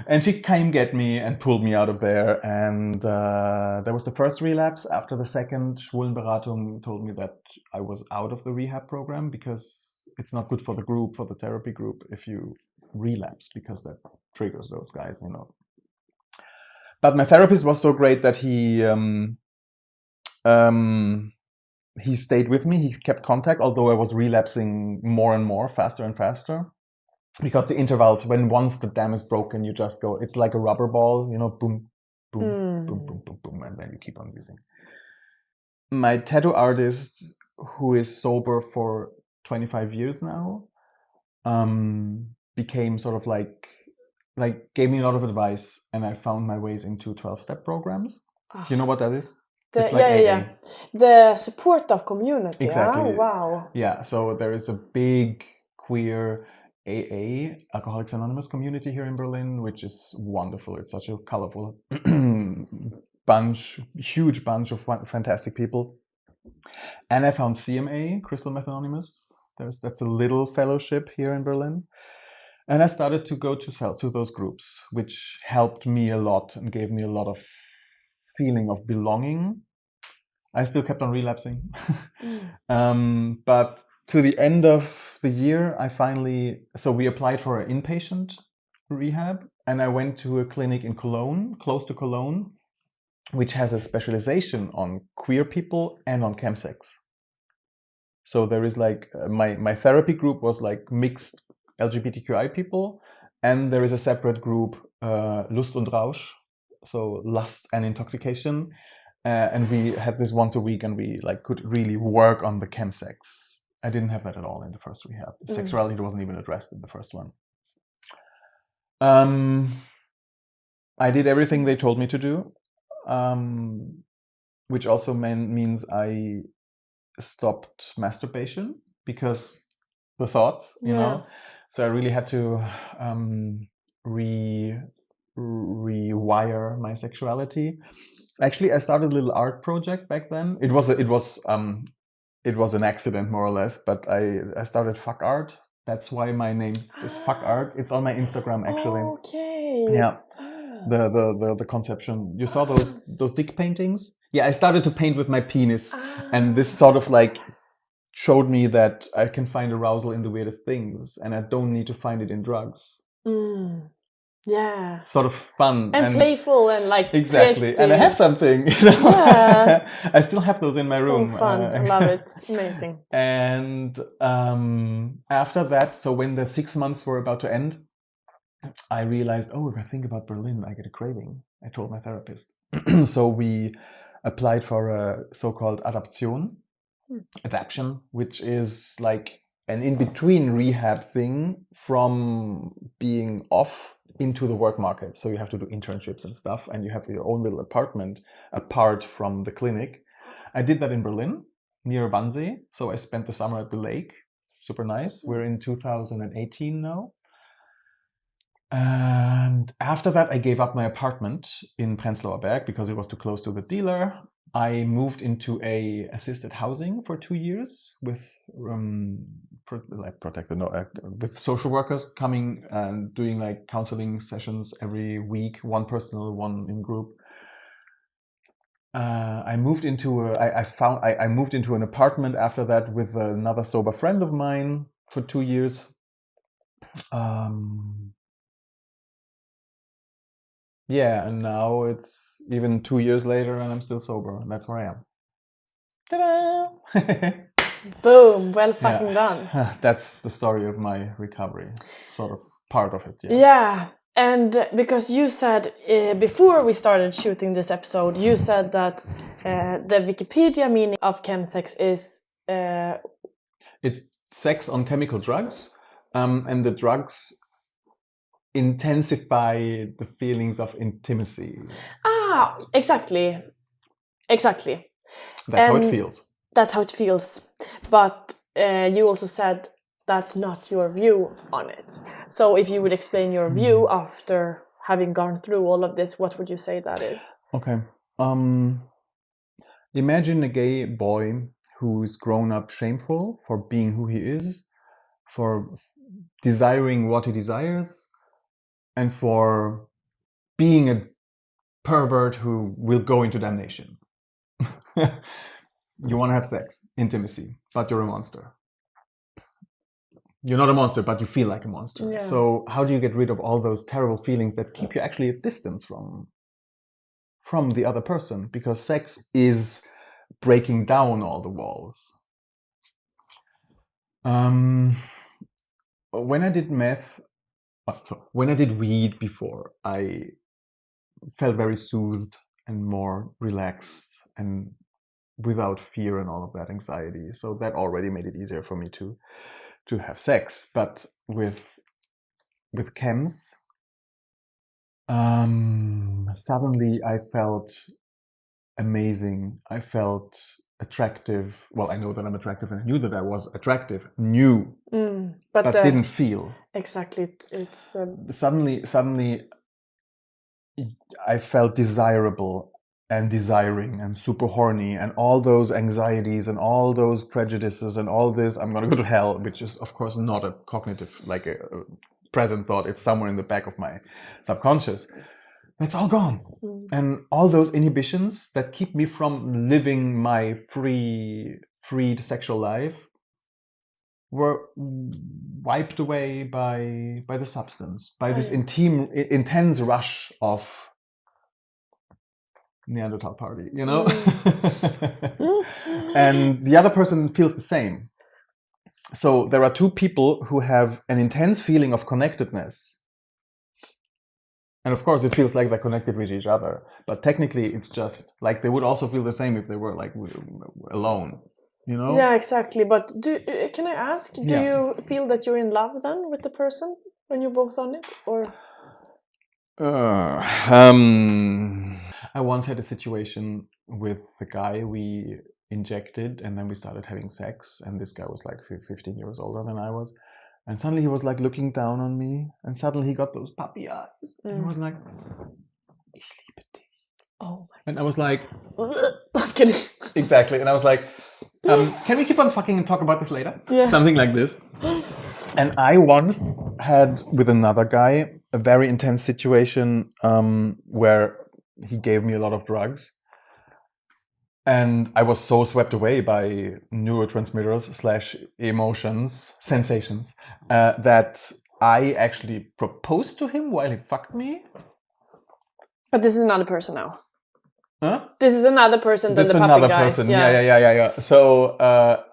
Speaker 3: And she came get me and pulled me out of there. And that was the first relapse. After the second, Schulenberatung told me that I was out of the rehab program because it's not good for the group, for the therapy group, if you relapse, because that triggers those guys, But my therapist was so great that he stayed with me. He kept contact, although I was relapsing more and more, faster and faster. because the intervals, when once the dam is broken, you just go, it's like a rubber ball, you know, boom, boom, boom, boom, boom, boom, and then you keep on using. My tattoo artist, who is sober for 25 years now, became sort of like gave me a lot of advice, and I found my ways into 12-step programs. You know what that is?
Speaker 2: It's like AA. The support of community.
Speaker 3: Exactly.
Speaker 2: Oh, wow.
Speaker 3: Yeah, so there is a big queer AA, Alcoholics Anonymous community here in Berlin, which is wonderful. It's such a colorful huge bunch of fantastic people. And I found CMA, Crystal Meth Anonymous. That's a little fellowship here in Berlin. And I started to go to those groups, which helped me a lot and gave me a lot of feeling of belonging. I still kept on relapsing. But to the end of the year, we applied for an inpatient rehab, and I went to a clinic in Cologne, close to Cologne, which has a specialization on queer people and on chemsex. So there is like, my therapy group was like mixed LGBTQI people, and there is a separate group, Lust und Rausch, so lust and intoxication. And we had this once a week, and we like could really work on the chemsex. I didn't have that at all in the first rehab. Sexuality wasn't even addressed in the first one. I did everything they told me to do, which also means I stopped masturbation because the thoughts, you know. So I really had to rewire my sexuality. Actually, I started a little art project back then. It was an accident, more or less. But I started Fuck Art. That's why my name is Fuck Art. It's on my Instagram, actually.
Speaker 2: Okay.
Speaker 3: Yeah. The conception. You saw those dick paintings? Yeah, I started to paint with my penis, and this sort of like showed me that I can find arousal in the weirdest things, and I don't need to find it in drugs.
Speaker 2: Yeah.
Speaker 3: Sort of fun
Speaker 2: and playful and like
Speaker 3: exactly creative. And I have something, you know? Yeah. I still have those in my room.
Speaker 2: So fun. I love it. Amazing.
Speaker 3: And after that, so when the 6 months were about to end, I realized, if I think about Berlin, I get a craving. I told my therapist. So we applied for a so-called adaptation, which is like an in-between rehab thing from being off into the work market. So you have to do internships and stuff, and you have your own little apartment apart from the clinic. I did that in Berlin, near Wannsee. So I spent the summer at the lake. Super nice. We're in 2018 now. And after that, I gave up my apartment in Prenzlauer Berg because it was too close to the dealer. I moved into a assisted housing for 2 years with with social workers coming and doing like counseling sessions every week, one personal, one in group. I moved into I moved into an apartment after that with another sober friend of mine for 2 years. Yeah, and now it's even 2 years later and I'm still sober. That's where I am. Ta-da!
Speaker 2: Boom, well fucking done.
Speaker 3: That's the story of my recovery, sort of part of it.
Speaker 2: Yeah, and because you said, before we started shooting this episode, you said that the Wikipedia meaning of chemsex is...
Speaker 3: It's sex on chemical drugs, and the drugs intensify the feelings of intimacy.
Speaker 2: Exactly.
Speaker 3: That's how it feels.
Speaker 2: That's how it feels. But you also said that's not your view on it. So if you would explain your view after having gone through all of this, what would you say that is?
Speaker 3: Okay. Imagine a gay boy who's grown up shameful for being who he is, for desiring what he desires, and for being a pervert who will go into damnation. You want to have sex, intimacy, but you're a monster. You're not a monster, but you feel like a monster. Yeah. So how do you get rid of all those terrible feelings that keep you actually at distance from the other person? Because sex is breaking down all the walls. When I did meth, So when I did weed before, I felt very soothed and more relaxed and without fear and all of that anxiety. So that already made it easier for me to have sex. But with chems, suddenly I felt amazing. I felt attractive. Well, I know that I'm attractive, and I knew that I was attractive. But didn't feel.
Speaker 2: Exactly. It's
Speaker 3: suddenly I felt desirable and desiring and super horny, and all those anxieties and all those prejudices and all this, I'm gonna go to hell, which is of course not a cognitive, like a present thought. It's somewhere in the back of my subconscious. That's all gone. And all those inhibitions that keep me from living my freed sexual life were wiped away by the substance, by this intense rush of Neanderthal party, you know? And the other person feels the same. So there are two people who have an intense feeling of connectedness. And of course, it feels like they're connected with each other. But technically, it's just like they would also feel the same if they were like alone, you know?
Speaker 2: Yeah, exactly. But can I ask, do you feel that you're in love then with the person when you're both on it? Or?
Speaker 3: I once had a situation with the guy we injected, and then we started having sex. And this guy was like 15 years older than I was. And suddenly he was like looking down on me, and suddenly he got those puppy eyes. And he was like, ich liebe dich.
Speaker 2: Oh my.
Speaker 3: And I was like,
Speaker 2: I'm kidding.
Speaker 3: Exactly. And I was like, can we keep on fucking and talk about this later?
Speaker 2: Yeah.
Speaker 3: Something like this. And I once had with another guy a very intense situation where he gave me a lot of drugs. And I was so swept away by neurotransmitters / emotions, sensations, that I actually proposed to him while he fucked me.
Speaker 2: But this is another person now.
Speaker 3: Huh?
Speaker 2: This is another person than
Speaker 3: That's
Speaker 2: the puppy
Speaker 3: another
Speaker 2: guys.
Speaker 3: person. Yeah. So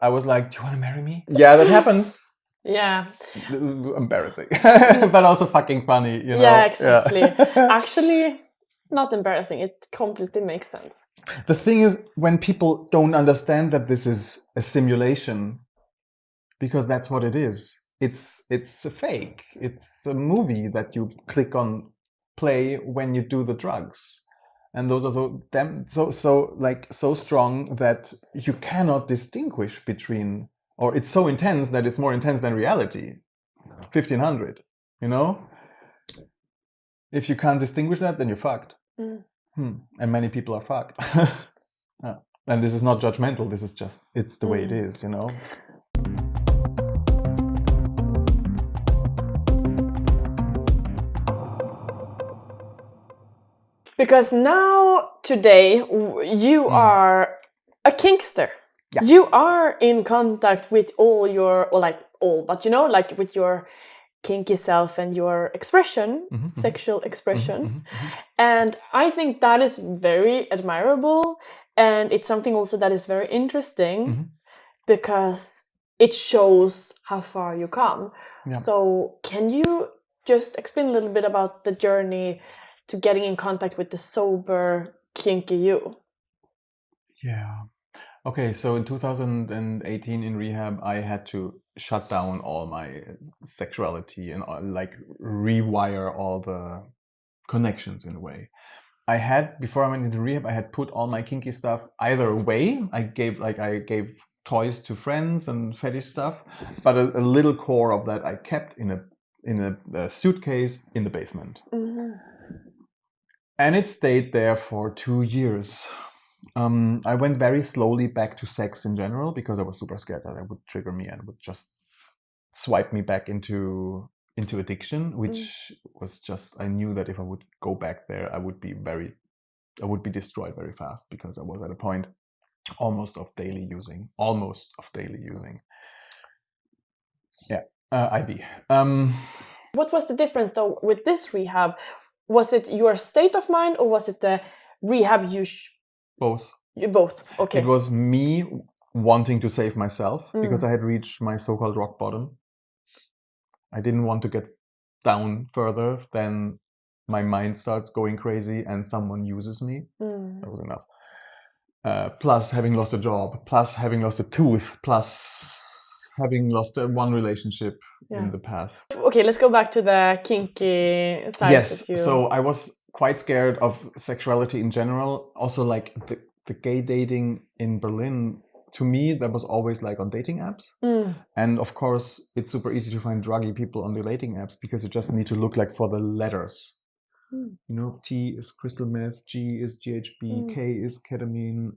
Speaker 3: I was like, "Do you want to marry me?" Yeah, that happens.
Speaker 2: Yeah.
Speaker 3: Embarrassing, but also fucking funny. You know?
Speaker 2: Yeah, exactly. Actually, not embarrassing. It completely makes sense.
Speaker 3: The thing is, when people don't understand that this is a simulation, because that's what it is. It's a fake. It's a movie that you click on play when you do the drugs, and those are so strong that you cannot distinguish between, or it's so intense that it's more intense than reality. 1500, you know. If you can't distinguish that, then you're fucked. And many people are fucked. And this is not judgmental. This is just, it's the way it is, you know.
Speaker 2: Because now, today, you are a kinkster. Yeah. You are in contact with all your, but you know, like with your kinky self and your expression, sexual expressions. And I think that is very admirable. And it's something also that is very interesting because it shows how far you come. Yeah. So can you just explain a little bit about the journey to getting in contact with the sober, kinky you?
Speaker 3: Yeah. Okay, so in 2018 in rehab, I had to shut down all my sexuality and rewire all the connections in a way. I had, before I went into rehab, I had put all my kinky stuff either away. I gave toys to friends and fetish stuff, but a little core of that I kept in a suitcase in the basement. And it stayed there for 2 years. I went very slowly back to sex in general because I was super scared that it would trigger me and would just swipe me back into addiction, which was just, I knew that if I would go back there, I would be destroyed very fast because I was at a point almost of daily using. Yeah, IV.
Speaker 2: What was the difference though with this rehab? Was it your state of mind or was it the rehab you...
Speaker 3: Both.
Speaker 2: Both, okay.
Speaker 3: It was me wanting to save myself because I had reached my so-called rock bottom. I didn't want to get down further, then my mind starts going crazy and someone uses me. That was enough. Plus having lost a job, plus having lost a tooth, plus having lost one relationship in the past.
Speaker 2: Okay, let's go back to the kinky side.
Speaker 3: Yes, so I was quite scared of sexuality in general. Also, like the gay dating in Berlin, to me, that was always like on dating apps. And of course, it's super easy to find druggy people on the dating apps because you just need to look like for the letters. You know, T is crystal meth, G is GHB, K is ketamine.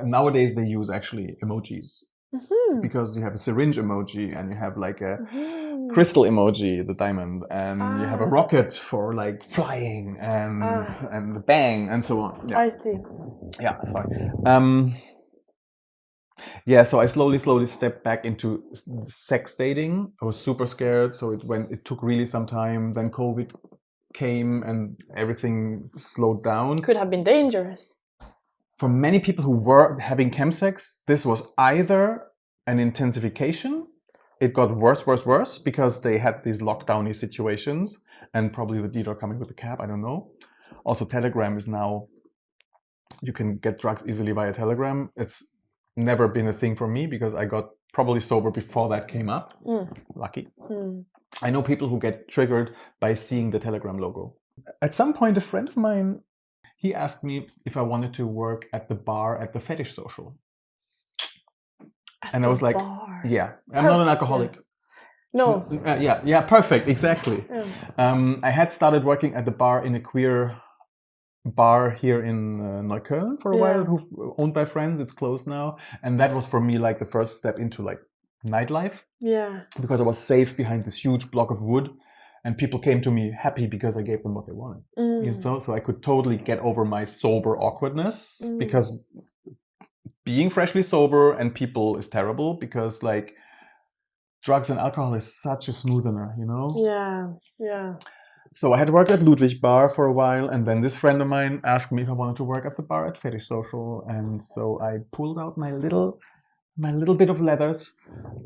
Speaker 3: Nowadays they use actually emojis because you have a syringe emoji and you have like a crystal emoji, the diamond, and you have a rocket for like flying and the bang and so on. Yeah.
Speaker 2: I see.
Speaker 3: Yeah, sorry. Yeah, so I slowly stepped back into sex dating. I was super scared, so it took really some time. Then COVID came and everything slowed down.
Speaker 2: Could have been dangerous.
Speaker 3: For many people who were having chemsex, this was either an intensification. It got worse because they had these lockdowny situations and probably the dealer coming with a cab, I don't know. Also, Telegram is now, you can get drugs easily via Telegram. It's never been a thing for me because I got probably sober before that came up. Lucky. I know people who get triggered by seeing the Telegram logo. At some point, a friend of mine, he asked me if I wanted to work at the bar at the fetish social. And I was like, yeah, I'm not an alcoholic.
Speaker 2: No.
Speaker 3: Yeah, perfect, exactly. I had started working at the bar in a queer bar here in Neukölln for a while, owned by friends. It's closed now. And that was for me like the first step into like nightlife. Yeah. Because I was safe behind this huge block of wood and people came to me happy because I gave them what they wanted. You know? So I could totally get over my sober awkwardness because being freshly sober and people is terrible because like drugs and alcohol is such a smoothener, you know? Yeah. So I had worked at Ludwig Bar for a while, and then this friend of mine asked me if I wanted to work at the bar at Fetish Social, and so I pulled out my little bit of leathers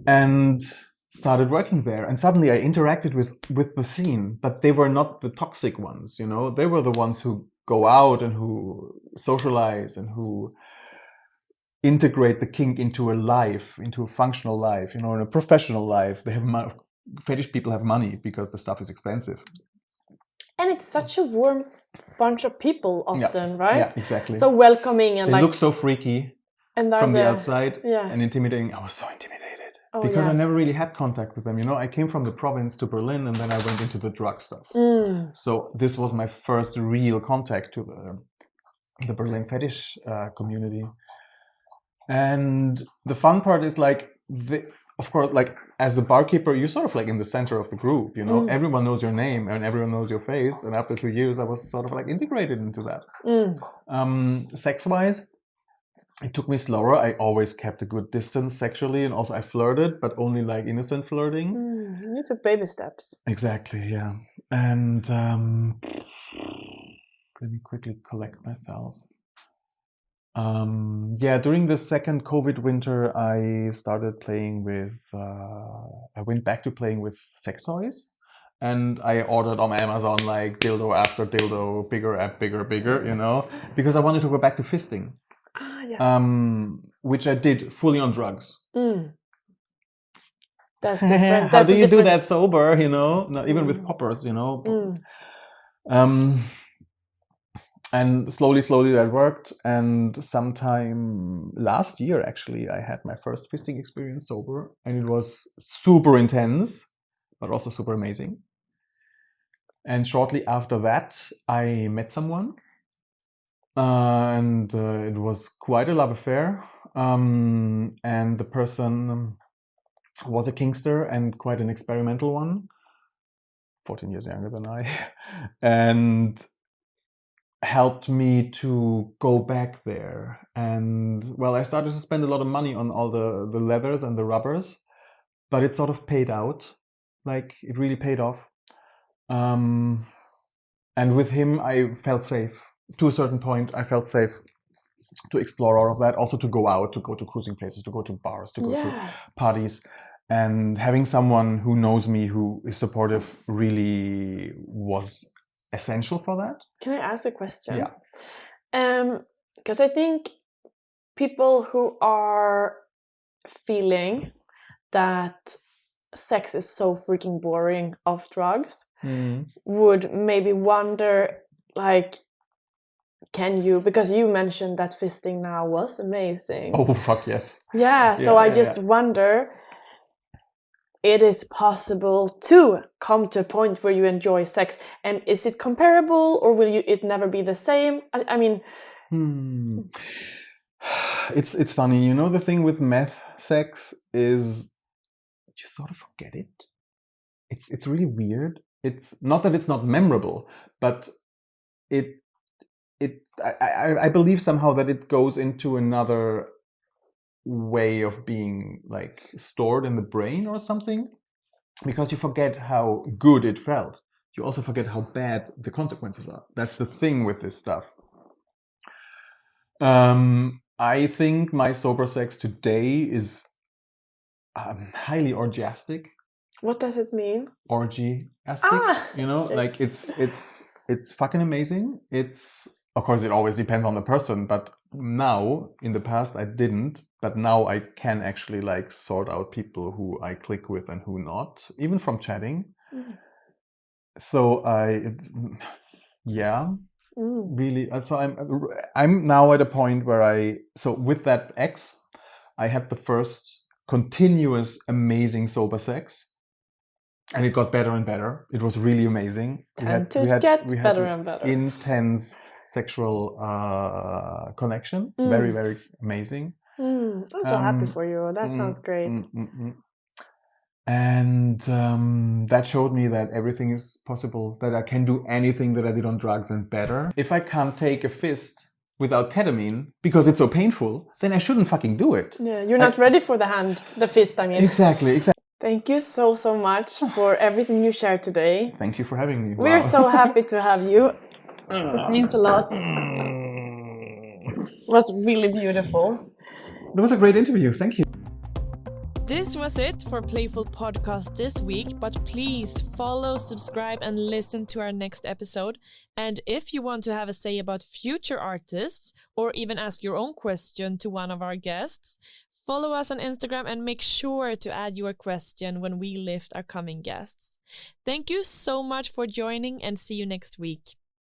Speaker 3: and started working there. And suddenly I interacted with the scene, but they were not the toxic ones, you know? They were the ones who go out and who socialize and who integrate the kink into a life, into a functional life, you know, in a professional life. They have fetish people have money because the stuff is expensive. And
Speaker 2: it's such a warm bunch of people often, right?
Speaker 3: Yeah, exactly.
Speaker 2: So welcoming and
Speaker 3: they look so freaky
Speaker 2: and
Speaker 3: from the outside and intimidating. I was so intimidated because I never really had contact with them. You know, I came from the province to Berlin and then I went into the drug stuff. So this was my first real contact to the Berlin fetish community. And the fun part is like, of course, like as a barkeeper, you're sort of like in the center of the group, you know, everyone knows your name and everyone knows your face. And after 2 years, I was sort of like integrated into that. Sex-wise, it took me slower. I always kept a good distance sexually. And also I flirted, but only like innocent flirting.
Speaker 2: You took baby steps.
Speaker 3: Exactly, yeah. And let me quickly collect myself. During the second COVID winter, I started playing with, I went back to playing with sex toys and I ordered on Amazon like dildo after dildo, bigger, you know, because I wanted to go back to fisting, which I did fully on drugs.
Speaker 2: That's different.
Speaker 3: How do you do that sober, you know, not even with poppers, you know. And slowly that worked. And sometime last year, actually, I had my first fisting experience sober. And it was super intense, but also super amazing. And shortly after that, I met someone. And it was quite a love affair. And the person was a kinkster and quite an experimental one. 14 years younger than I. And helped me to go back there. And well, I started to spend a lot of money on all the leathers and the rubbers, but it sort of paid out. Like it really paid off. And with him, I felt safe. To a certain point, I felt safe to explore all of that. Also to go out, to go to cruising places, to go to bars, to go to parties. And having someone who knows me, who is supportive, really was essential for that.
Speaker 2: Can I ask a question?
Speaker 3: Yeah.
Speaker 2: Because I think people who are feeling that sex is so freaking boring off drugs would maybe wonder, like, can you, because you mentioned that fisting now was amazing.
Speaker 3: Oh, fuck yes.
Speaker 2: Yeah, so I just wonder, it is possible to come to a point where you enjoy sex, and is it comparable, or will it never be the same? I mean...
Speaker 3: It's funny, you know, the thing with meth sex is you sort of forget it. It's really weird. It's not that it's not memorable, but I believe somehow that it goes into another way of being, like, stored in the brain or something, because you forget how good it felt. You also forget how bad the consequences are. That's the thing with this stuff. I think my sober sex today is highly orgiastic.
Speaker 2: What does it mean?
Speaker 3: Orgiastic, you know, okay. Like it's fucking amazing. It's, of course, it always depends on the person, but now, in the past I didn't, but now I can actually, like, sort out people who I click with and who not, even from chatting. So really. So I'm now at a point where with that ex, I had the first continuous amazing sober sex, and it got better and better. It was really amazing.
Speaker 2: We had better and better.
Speaker 3: Intense sexual connection. Very, very amazing.
Speaker 2: I'm so happy for you. That sounds great.
Speaker 3: And that showed me that everything is possible, that I can do anything that I did on drugs and better. If I can't take a fist without ketamine because it's so painful, then I shouldn't fucking do it.
Speaker 2: Yeah, you're not ready for the fist, I mean.
Speaker 3: Exactly.
Speaker 2: Thank you so much for everything you shared today.
Speaker 3: Thank you for having me.
Speaker 2: We're so happy to have you. It means a lot. It was really beautiful.
Speaker 3: It was a great interview. Thank you.
Speaker 1: This was it for Playful Podcast this week, but please follow, subscribe, and listen to our next episode. And if you want to have a say about future artists, or even ask your own question to one of our guests, follow us on Instagram and make sure to add your question when we lift our coming guests. Thank you so much for joining, and see you next week.